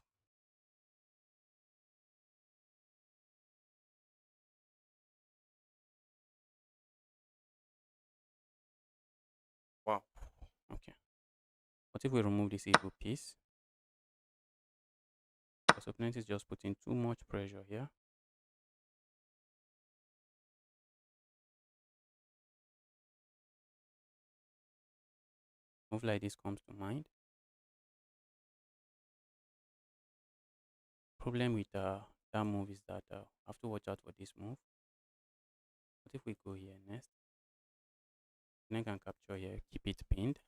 Wow. Okay. What if we remove this evil piece? Because opponent is just putting too much pressure here. Move like this comes to mind. Problem with that move is that I have to watch out for this move. What if we go here next? Then I can capture here, keep it pinned.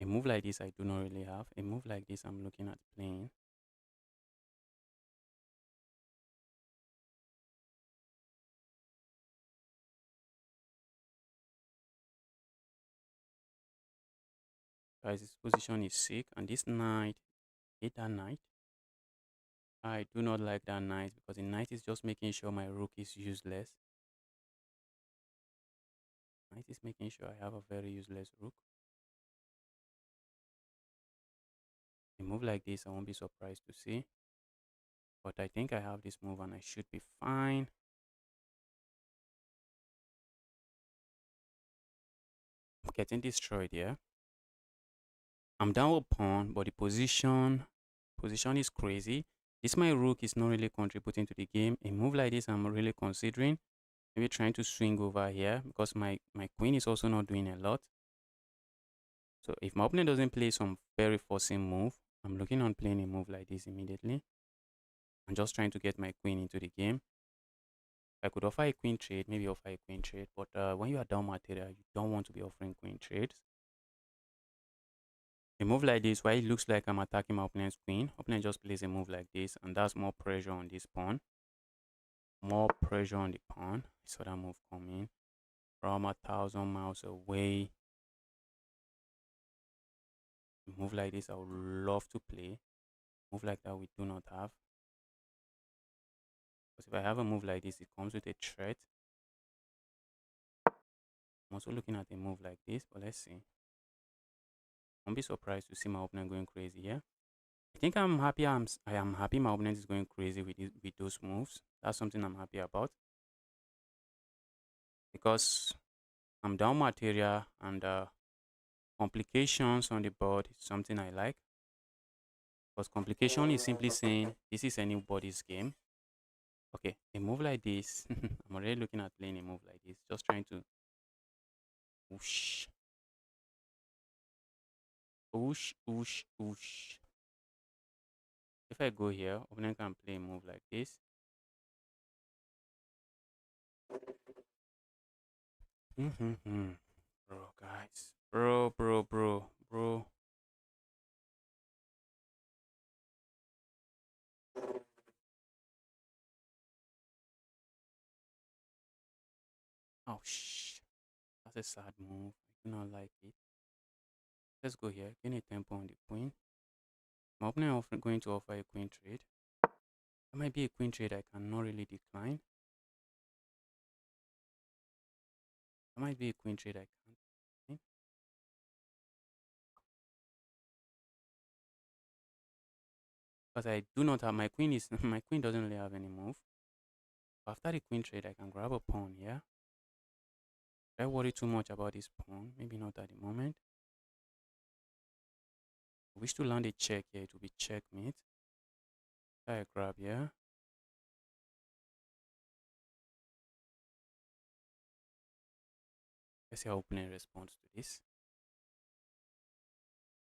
A move like this I do not really have. A move like this I'm looking at playing. Guys, this position is sick, and this knight, hate that knight. I do not like that knight because the knight is just making sure my rook is useless. Knight is making sure I have a very useless rook. A move like this I won't be surprised to see. But I think I have this move and I should be fine. I'm getting destroyed here. I'm down a pawn, but the position is crazy. This my rook is not really contributing to the game. A move like this, I'm really considering. Maybe trying to swing over here because my queen is also not doing a lot. So if my opponent doesn't play some very forcing move, I'm looking on playing a move like this immediately. I'm just trying to get my queen into the game. I could offer a queen trade, maybe offer a queen trade, but when you are down material, you don't want to be offering queen trades. A move like this, why it looks like I'm attacking my opponent's queen, opponent just plays a move like this, and that's more pressure on this pawn. More pressure on the pawn. I saw that move coming from 1,000 miles away. A move like this, I would love to play. Move like that, we do not have. Because if I have a move like this, it comes with a threat. I'm also looking at a move like this, but let's see. Don't be surprised to see my opponent going crazy here. I think I'm happy. I am happy my opponent is going crazy with those moves. That's something I'm happy about because I'm down material and complications on the board is something I like. Because complication is simply saying this is anybody's game. Okay, a move like this. I'm already looking at playing a move like this. Just trying to whoosh, whoosh, whoosh, whoosh. If I go here, opponent can play a move like this. Bro, guys. Bro. Oh, shh. That's a sad move. I do not like it. Let's go here. Gain a tempo on the queen. My opponent often going to offer a queen trade. That might be a queen trade I cannot really decline. That might be a queen trade I can't decline. Because I do not have my queen is my queen doesn't really have any move. After the queen trade, I can grab a pawn here. I worry too much about this pawn. Maybe not at the moment. I wish to land a check here. It will be checkmate. I grab here. Let's see how opponent responds to this.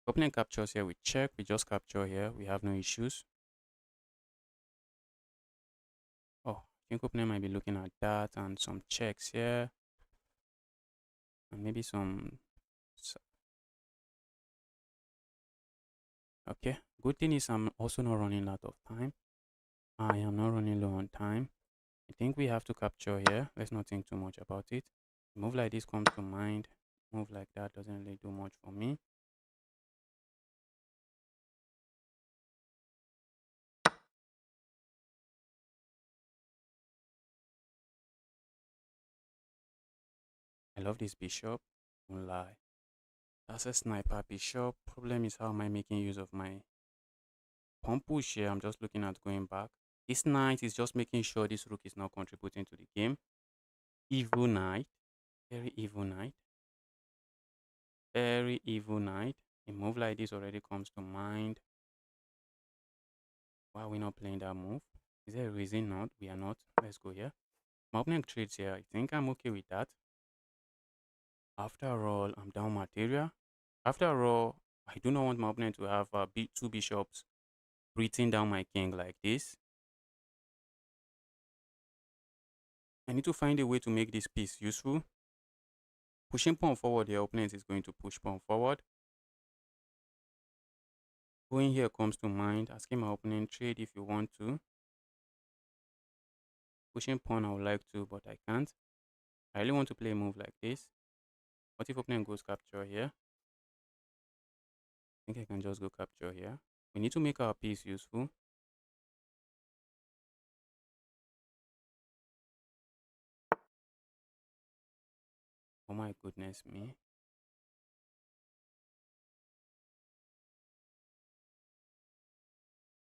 Opponent captures here, we check. We just capture here. We have no issues. Oh, I think opponent might be looking at that and some checks here. And maybe some... Okay, good thing is I'm also not running out of time. I am not running low on time. I think we have to capture here. Let's not think too much about it. Move like this comes to mind. Move like that doesn't really do much for me. I love this bishop. Don't lie. That's a sniper bishop. Problem is, how am I making use of my pawn push here? I'm just looking at going back. This knight is just making sure this rook is not contributing to the game. Evil knight. Very evil knight. Very evil knight. A move like this already comes to mind. Why are we not playing that move? Is there a reason not? We are not. Let's go here. My opening trades here. I think I'm okay with that. After all, I'm down material. After all, I do not want my opponent to have two bishops breathing down my king like this. I need to find a way to make this piece useful. Pushing pawn forward, the opponent is going to push pawn forward. Going here comes to mind, asking my opponent trade if you want to. Pushing pawn, I would like to, but I can't. I really want to play a move like this. What if opponent goes capture here? I think I can just go capture here. We need to make our piece useful. Oh my goodness me.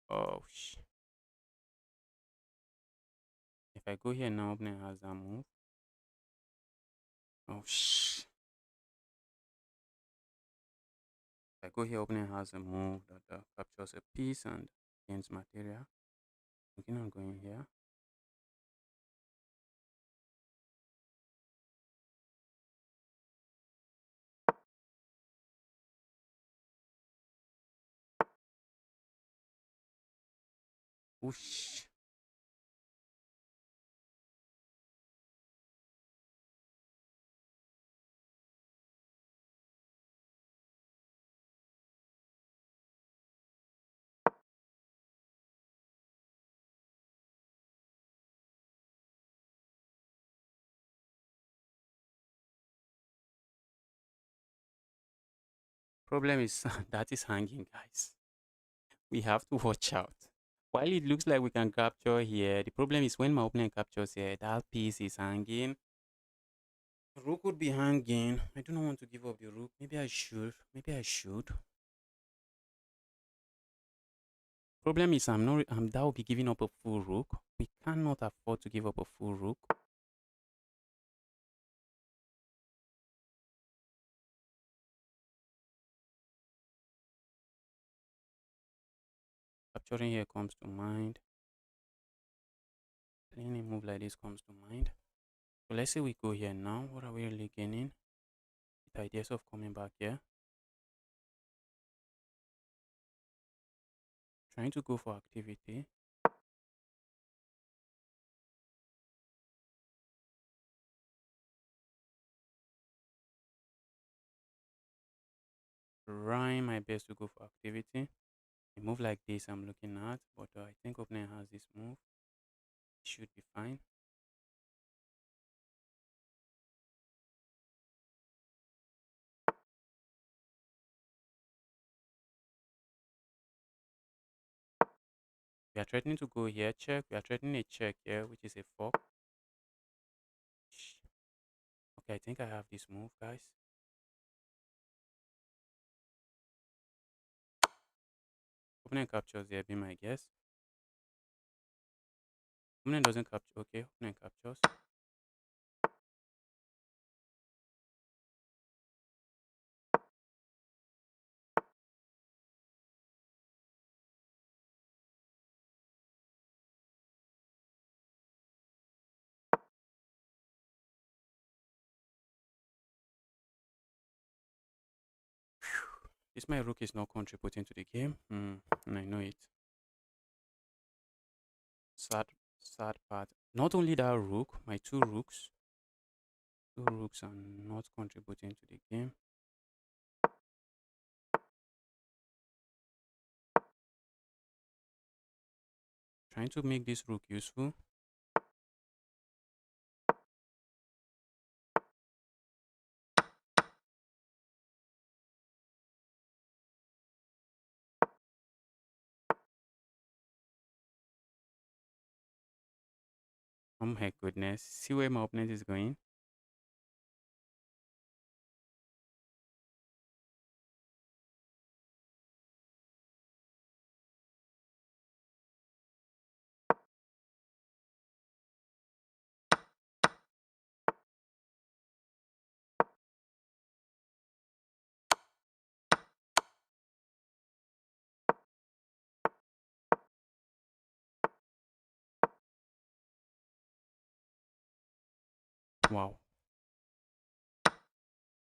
Oh, if I go here now, opponent has that move. Oh, I go here, opponent has a move that captures a piece and gains material. Again, I'm going here. Whoosh. Problem is that is hanging, guys. We have to watch out. While it looks like we can capture here, the problem is when my opponent captures here, that piece is hanging. The rook would be hanging. I do not want to give up the rook. Maybe I should. Maybe I should. Problem is I'm not. That will be giving up a full rook. We cannot afford to give up a full rook. Capturing here comes to mind. Playing a move like this comes to mind. So let's say we go here now. What are we really gaining? The ideas of coming back here. Trying to go for activity. Trying my best to go for activity. A move like this I'm looking at, but I think opponent has this move. It should be fine. We are threatening to go here, check. We are threatening a check here, which is a fork. Okay, I think I have this move, guys. Opponent captures here, be my guess. Opponent doesn't capture. Okay, opponent captures. This my rook is not contributing to the game. And I know it. Sad part. Not only that rook, my two rooks are not contributing to the game. Trying to make this rook useful. Oh my goodness. See where my opponent is going? Wow.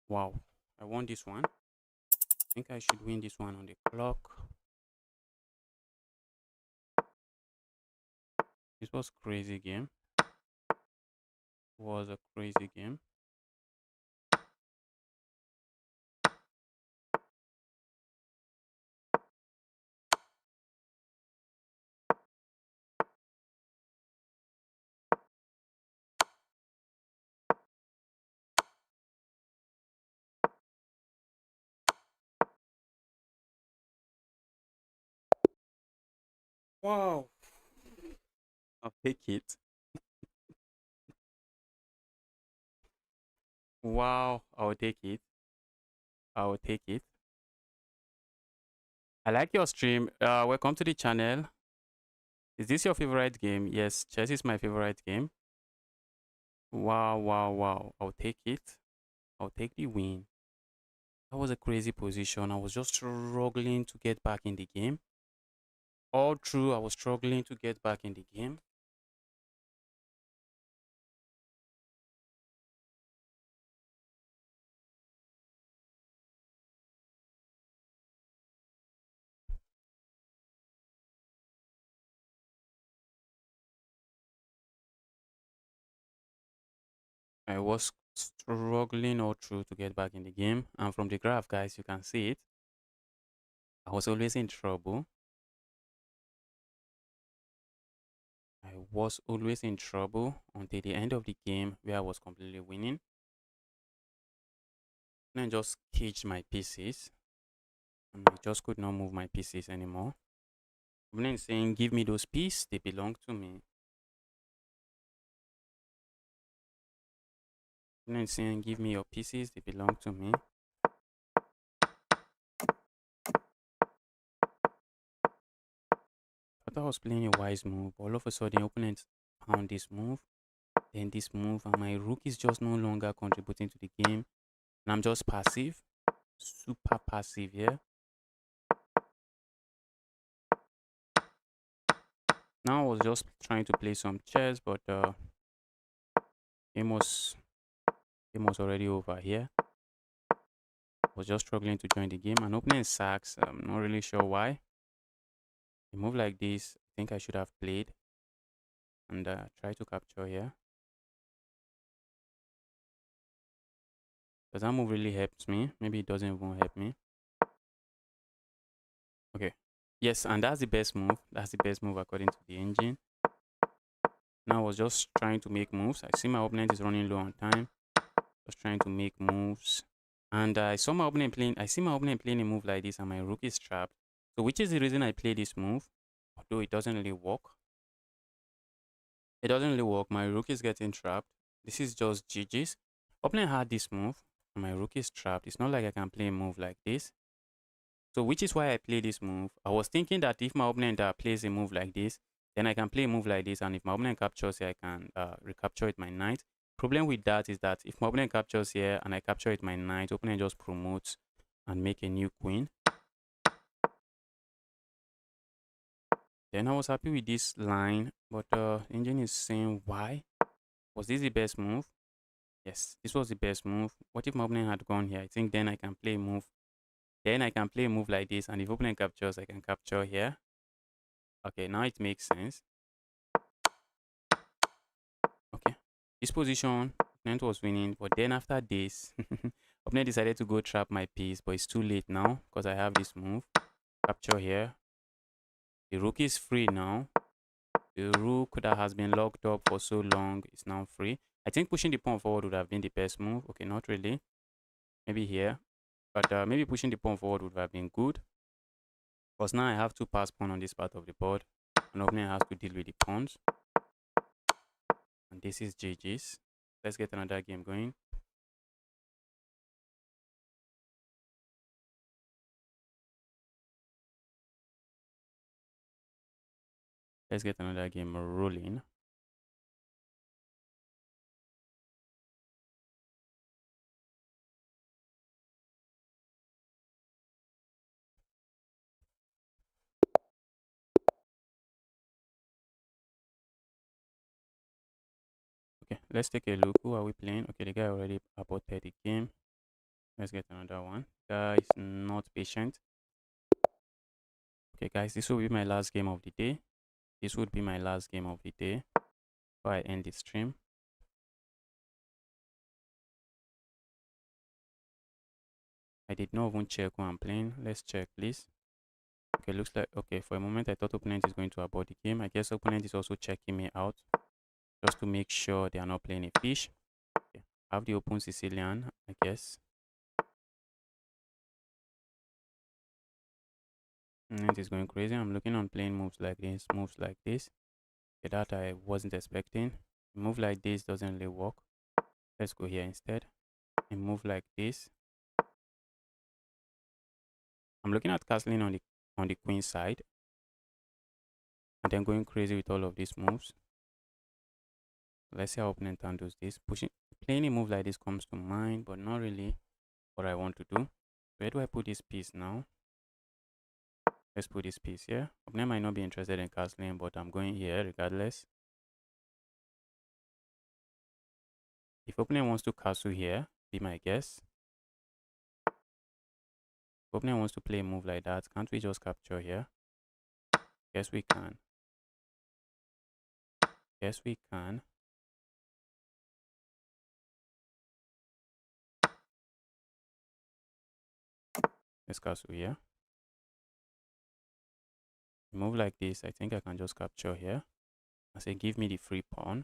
Wow. I won this one. I think I should win this one on the clock. This was crazy game. Was a crazy game. Wow. I'll take it. Wow. I'll take it. I'll take it. I like your stream. Welcome to the channel. Is this your favorite game? Yes, chess is my favorite game. Wow, wow, wow. I'll take it. I'll take the win. That was a crazy position. I was just struggling to get back in the game. All through, I was struggling to get back in the game. I was struggling all through to get back in the game. And from the graph, guys, you can see it. I was always in trouble. I was always in trouble until the end of the game where I was completely winning. And I just caged my pieces. And I just could not move my pieces anymore. Opponent saying, give me those pieces, they belong to me. Opponent saying, give me your pieces, they belong to me. I thought I was playing a wise move. All of a sudden, opponent found this move, then this move, and my rook is just no longer contributing to the game. And I'm just passive, super passive here. Now I was just trying to play some chess, but game was already over here. I was just struggling to join the game. And opponent sacks. I'm not really sure why. A move like this, I think I should have played and try to capture here. Does that move really helps me? Maybe it doesn't even help me. Okay. Yes, and that's the best move. That's the best move according to the engine. Now I was just trying to make moves. I see my opponent is running low on time. Just trying to make moves. And I saw my opponent playing. I see my opponent playing a move like this, and my rook is trapped. So which is the reason I play this move, although it doesn't really work. It doesn't really work. My rook is getting trapped. This is just GG's. Opponent had this move, and my rook is trapped. It's not like I can play a move like this. So which is why I play this move. I was thinking that if my opponent plays a move like this, then I can play a move like this, and if my opponent captures here, I can recapture it my knight. Problem with that is that if my opponent captures here and I capture it my knight, opponent just promotes and make a new queen. Then I was happy with this line, but engine is saying why? Was this the best move? Yes, this was the best move. What if my opponent had gone here? I think then I can play a move. Then I can play a move like this, and if opponent captures, I can capture here. Okay, now it makes sense. Okay, this position, opponent was winning, but then after this, opponent decided to go trap my piece, but it's too late now because I have this move. Capture here. The rook is free now. The rook that has been locked up for so long is now free. I think pushing the pawn forward would have been the best move. Okay, not really. Maybe here. But maybe pushing the pawn forward would have been good. Because now I have two pass pawn on this part of the board. And opponent has to deal with the pawns. And this is GG's. Let's get another game going. Let's get another game rolling. Okay, let's take a look. Who are we playing? Okay, the guy already aborted the game. Let's get another one. Guy is not patient. Okay, guys, this will be my last game of the day. This would be my last game of the day before I end the stream. I did not even check who I'm playing. Let's check, please. Okay, looks like, okay, for a moment I thought opponent is going to abort the game. I guess opponent is also checking me out just to make sure they are not playing a fish. Okay, I have the open Sicilian, I guess. Opponent is going crazy. I'm looking on playing moves like this, moves like this. Okay, that I wasn't expecting. A move like this doesn't really work. Let's go here instead. A move like this. I'm looking at castling on the queen side, and then going crazy with all of these moves. Let's see how opponent handles this. Playing a move like this comes to mind, but not really what I want to do. Where do I put this piece now? Let's put this piece here. Opponent might not be interested in castling, but I'm going here regardless. If opponent wants to castle here, be my guess. If opponent wants to play a move like that, can't we just capture here? Yes, we can. Yes, we can. Let's castle here. Move like this, I think I can just capture here. I say give me the free pawn.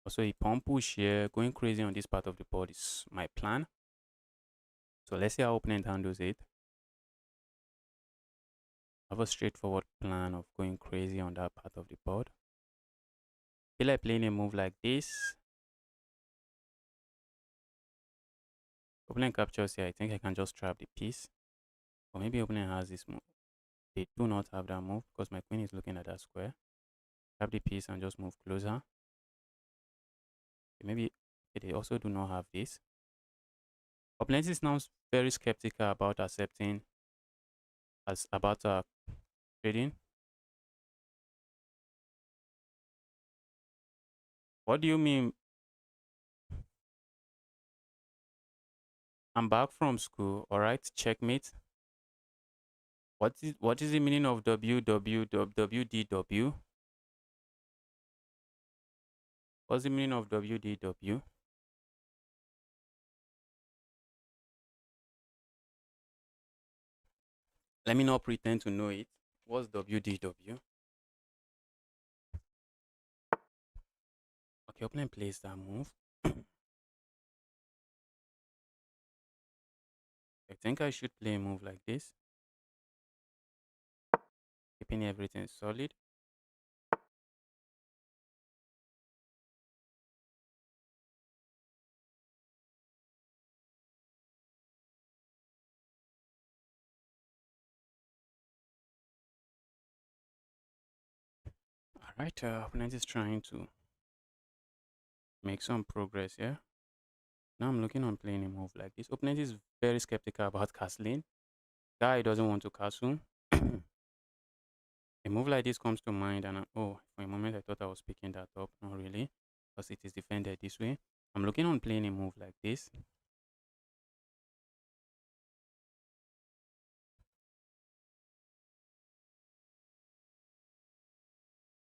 Also a pawn push here, going crazy on this part of the board is my plan. So let's see how opponent handles it. I have a straightforward plan of going crazy on that part of the board. Feel like playing a move like this. Opponent captures here, I think I can just trap the piece. Or maybe opponent has this move. They do not have that move because my queen is looking at that square. Trap the piece and just move closer. Maybe they also do not have this. Opponent is now very skeptical about accepting about trading. What do you mean? I'm back from school. All right, checkmate. What is the meaning of WWWDW? What's the meaning of WDW? Let me not pretend to know it. What's WDW? Okay, opponent plays that move. I think I should play a move like this. Keeping everything solid. Alright, opponent is trying to make some progress here. Now I'm looking on playing a move like this. Opponent is very skeptical about castling. Guy doesn't want to castle. A move like this comes to mind, and oh, for a moment I thought I was picking that up. Not really, because it is defended this way. I'm looking on playing a move like this.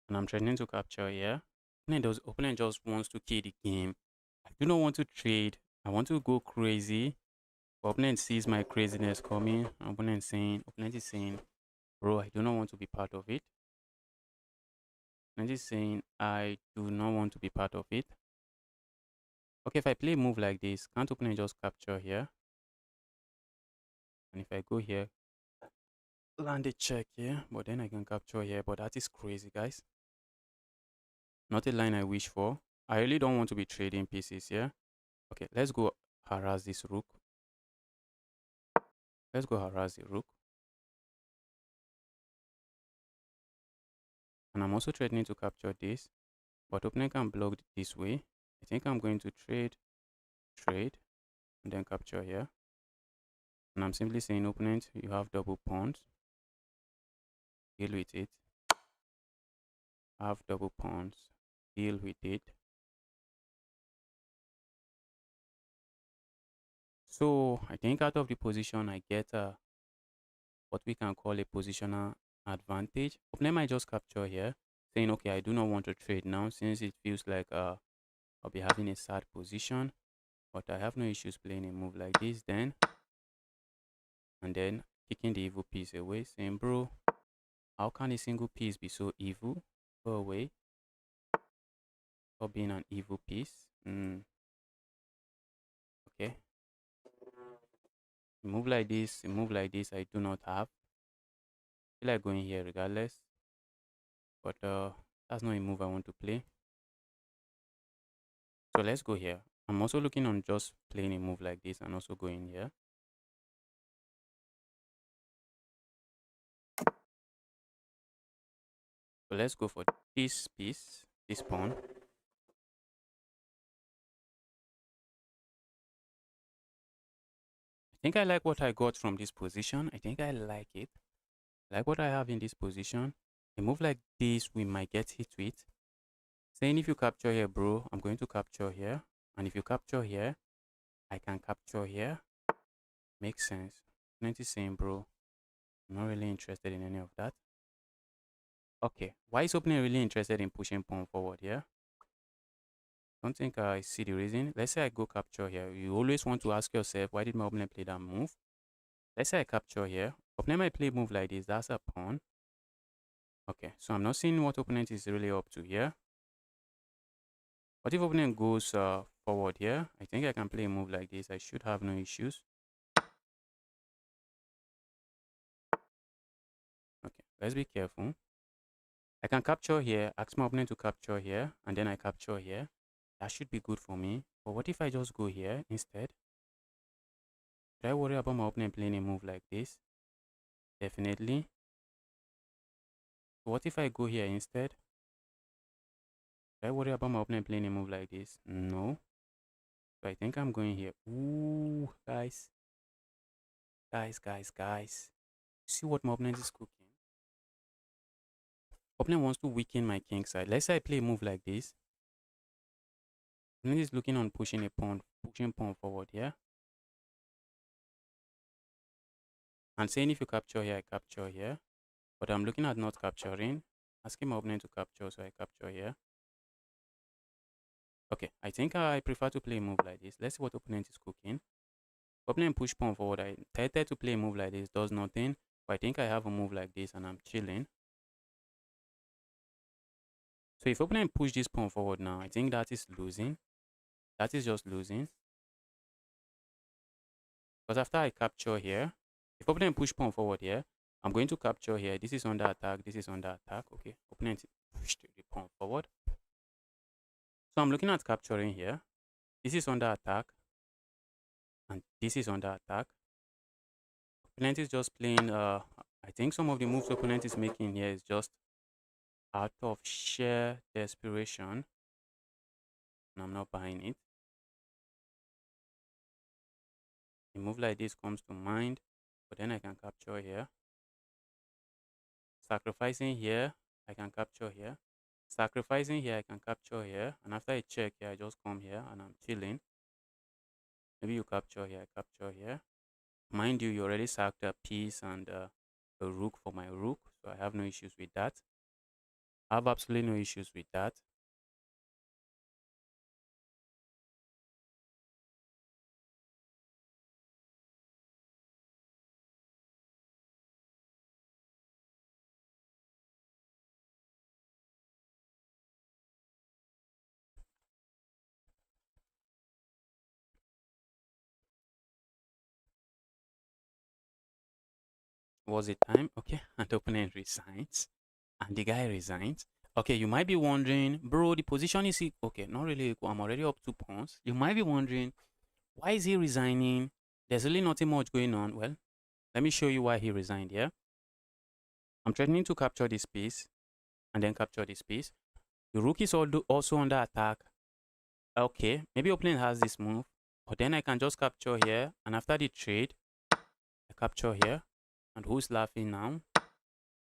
And I'm trying to capture here. Opponent just wants to kill the game. I do not want to trade. I want to go crazy. But opponent sees my craziness coming. Opponent is saying, bro, I do not want to be part of it. Opponent is saying, I do not want to be part of it. Okay, if I play a move like this, can't opponent just capture here? And if I go here, land a check here, but then I can capture here. But that is crazy, guys. Not a line I wish for. I really don't want to be trading pieces here. Okay, let's go harass this rook. Let's go harass the rook. And I'm also threatening to capture this. But opponent can block this way. I think I'm going to trade, and then capture here. And I'm simply saying, opponent, you have double pawns. Deal with it. Have double pawns. Deal with it. So I think out of the position, I get what we can call a positional advantage. Opponent might just capture here, saying, okay, I do not want to trade now since it feels like I'll be having a sad position. But I have no issues playing a move like this then. And then kicking the evil piece away, saying, bro, how can a single piece be so evil? Go away. Stop being an evil piece. Okay. A move like this, I do not have. I feel like going here regardless. But that's not a move I want to play. So let's go here. I'm also looking on just playing a move like this and also going here. So let's go for this piece, this pawn. think I like what I got from this position. I think I like it. I like what I have in this position. A move like this, we might get hit with. Saying if you capture here, bro, I'm going to capture here. And if you capture here, I can capture here. Makes sense. Plenty saying, bro, I'm not really interested in any of that. Okay, why is opening really interested in pushing pawn forward here? Don't think I see the reason. Let's say I go capture here. You always want to ask yourself, why did my opponent play that move? Let's say I capture here. Opponent might play a move like this. That's a pawn. Okay, so I'm not seeing what opponent is really up to here. What if opponent goes forward here? I think I can play a move like this. I should have no issues. Okay, let's be careful. I can capture here, ask my opponent to capture here, and then I capture here. That should be good for me. But what if I just go here instead? Should I worry about my opponent playing a move like this? Definitely. What if I go here instead? Should I worry about my opponent playing a move like this? No. So I think I'm going here. Ooh, guys. Guys. See what my opponent is cooking? Opponent wants to weaken my king side. Let's say I play a move like this. Opponent is looking on pushing pawn forward here. And saying if you capture here, I capture here. But I'm looking at not capturing. Asking my opponent to capture, so I capture here. Okay, I think I prefer to play a move like this. Let's see what opponent is cooking. Opponent push pawn forward. I tempted to play a move like this, does nothing. But I think I have a move like this and I'm chilling. So if opponent push this pawn forward now, I think that is losing. That is just losing. Because after I capture here, if opponent push pawn forward here, I'm going to capture here. This is under attack. This is under attack. Okay, opponent pushed the pawn forward. So I'm looking at capturing here. This is under attack. And this is under attack. Opponent is just playing, I think some of the moves opponent is making here is just out of sheer desperation. And I'm not buying it. A move like this comes to mind. But then I can capture here. Sacrificing here, I can capture here. Sacrificing here, I can capture here. And after I check here, I just come here and I'm chilling. Maybe you capture here, I capture here. Mind you, you already sacked a piece and a rook for my rook. So I have no issues with that. I have absolutely no issues with that. Was it time? Okay, and the opponent resigns. And the guy resigns. Okay, you might be wondering, bro, the position is okay, not really equal. I'm already up 2 pawns. You might be wondering, why is he resigning? There's really nothing much going on. Well, let me show you why he resigned here. I'm threatening to capture this piece and then capture this piece. The rook is also under attack. Okay, maybe opponent has this move, but then I can just capture here. And after the trade, I capture here. And who's laughing now?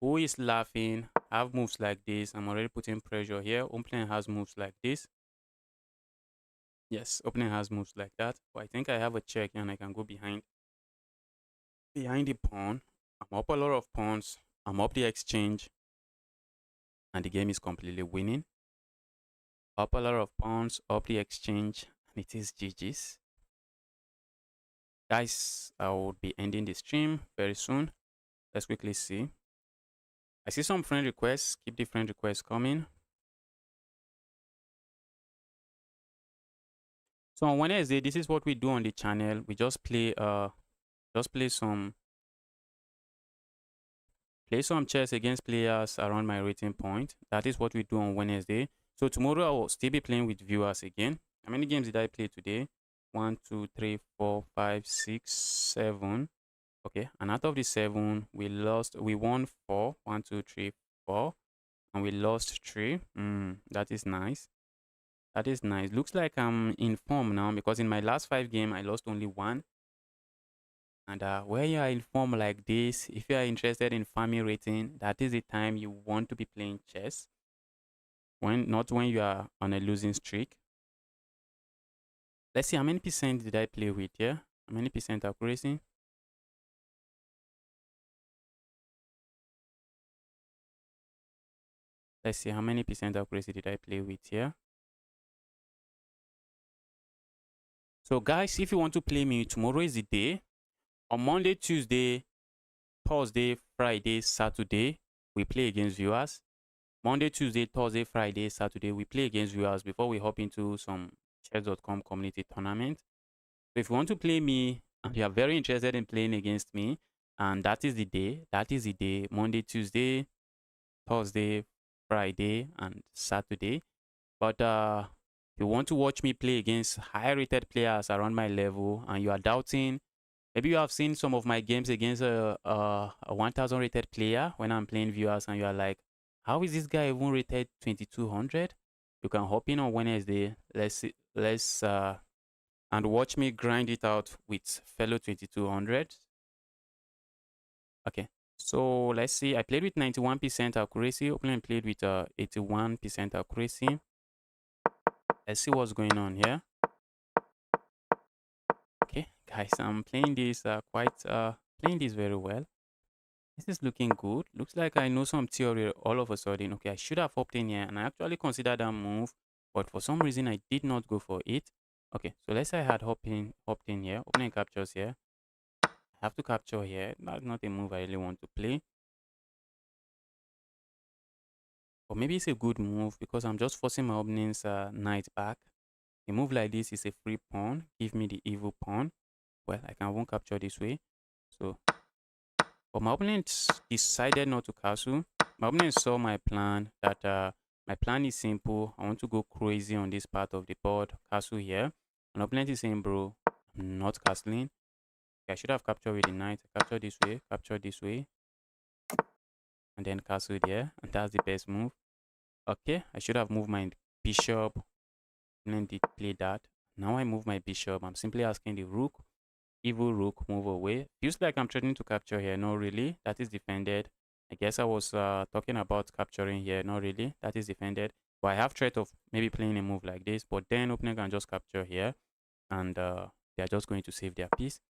Who is laughing? I have moves like this. I'm already putting pressure here. Opponent has moves like this. Yes, opponent has moves like that. But I think I have a check and I can go behind the pawn. I'm up a lot of pawns. I'm up the exchange. And the game is completely winning. Up a lot of pawns, up the exchange. And it is GG's. Guys, I will be ending the stream very soon. Let's quickly see. I see some friend requests. Keep the friend requests coming. So on Wednesday, this is what we do on the channel. We just play play some chess against players around my rating point. That is what we do on Wednesday. So tomorrow I will still be playing with viewers again. How many games did I play today? 1, 2, 3, 4, 5, 6, 7. Okay, and out of the 7, we won 4. 1, 2, 3, 4. And we lost 3. That is nice. That is nice. Looks like I'm in form now because in my last 5 games, I lost only 1. And where you are in form like this, if you are interested in farming rating, that is the time you want to be playing chess. Not when you are on a losing streak. Let's see, how many percent did I play with here? How many percent accuracy? Let's see, how many percent accuracy did I play with here? So guys, if you want to play me, tomorrow is the day. On Monday, Tuesday, Thursday, Friday, Saturday, we play against viewers. Monday, Tuesday, Thursday, Friday, Saturday, we play against viewers before we hop into some chess.com community tournament. So if you want to play me and you are very interested in playing against me, and that is the day, Monday, Tuesday, Thursday, Friday, and Saturday. But if you want to watch me play against high rated players around my level and you are doubting, maybe you have seen some of my games against a 1000 rated player when I'm playing viewers and you are like, how is this guy even rated 2200? You can hop in on Wednesday. Let's and watch me grind it out with fellow 2200. Okay. So let's see. I played with 91% accuracy. Opponent played with 81% accuracy. Let's see what's going on here. Okay, guys, I'm playing this playing this very well. This is looking good. Looks like I know some theory all of a sudden. Okay, I should have hopped in here and I actually considered that move, but for some reason I did not go for it. Okay, so let's say I had hopped in here. Opening captures here. I have to capture here. That's not a move I really want to play. Or maybe it's a good move because I'm just forcing my opponent's knight back. A move like this is a free pawn. Give me the evil pawn. Well, I can won't capture this way. So, but my opponent decided not to castle. My opponent saw my plan that my plan is simple. I want to go crazy on this part of the board. Castle here. And opponent is saying, bro, I'm not castling. Okay, I should have captured with the knight. Capture this way. Capture this way. And then castle there. And that's the best move. Okay, I should have moved my bishop. Opponent did play that. Now I move my bishop. I'm simply asking the rook. Evil rook, move away. Feels like I'm threatening to capture here. No, really. That is defended. I guess I was talking about capturing here. Not really. That is defended. But I have threat of maybe playing a move like this. But then opponent can just capture here. And they're just going to save their piece.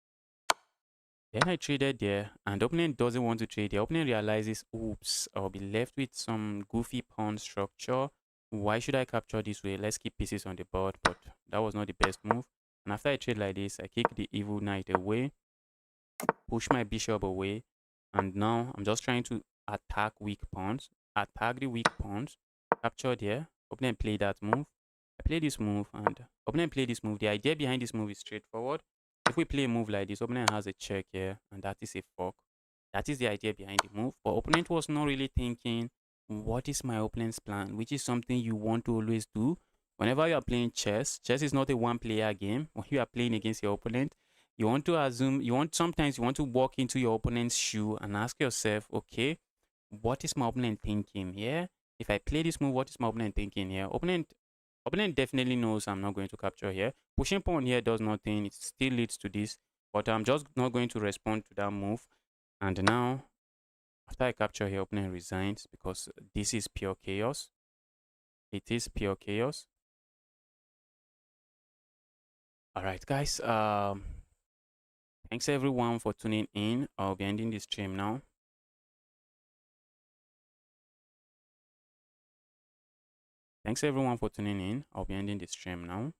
Then I traded there. And the opponent doesn't want to trade. The opponent realizes, oops, I'll be left with some goofy pawn structure. Why should I capture this way? Let's keep pieces on the board. But that was not the best move. And after I trade like this, I kick the evil knight away, push my bishop away, and now I'm just trying to attack weak pawns, attack the weak pawns, capture there. Opponent play that move. I play this move, and opponent play this move. The idea behind this move is straightforward. If we play a move like this, opponent has a check here, and that is a fork. That is the idea behind the move. But opponent was not really thinking, what is my opponent's plan? Which is something you want to always do. Whenever you are playing chess, chess is not a one-player game. When you are playing against your opponent, you want to assume, sometimes you want to walk into your opponent's shoe and ask yourself, okay, what is my opponent thinking here? If I play this move, what is my opponent thinking here? Opponent definitely knows I'm not going to capture here. Pushing pawn here does nothing. It still leads to this, but I'm just not going to respond to that move. And now, after I capture here, opponent resigns because this is pure chaos. It is pure chaos. All right, guys. Thanks everyone for tuning in. I'll be ending this stream now. Thanks everyone for tuning in. I'll be ending the stream now.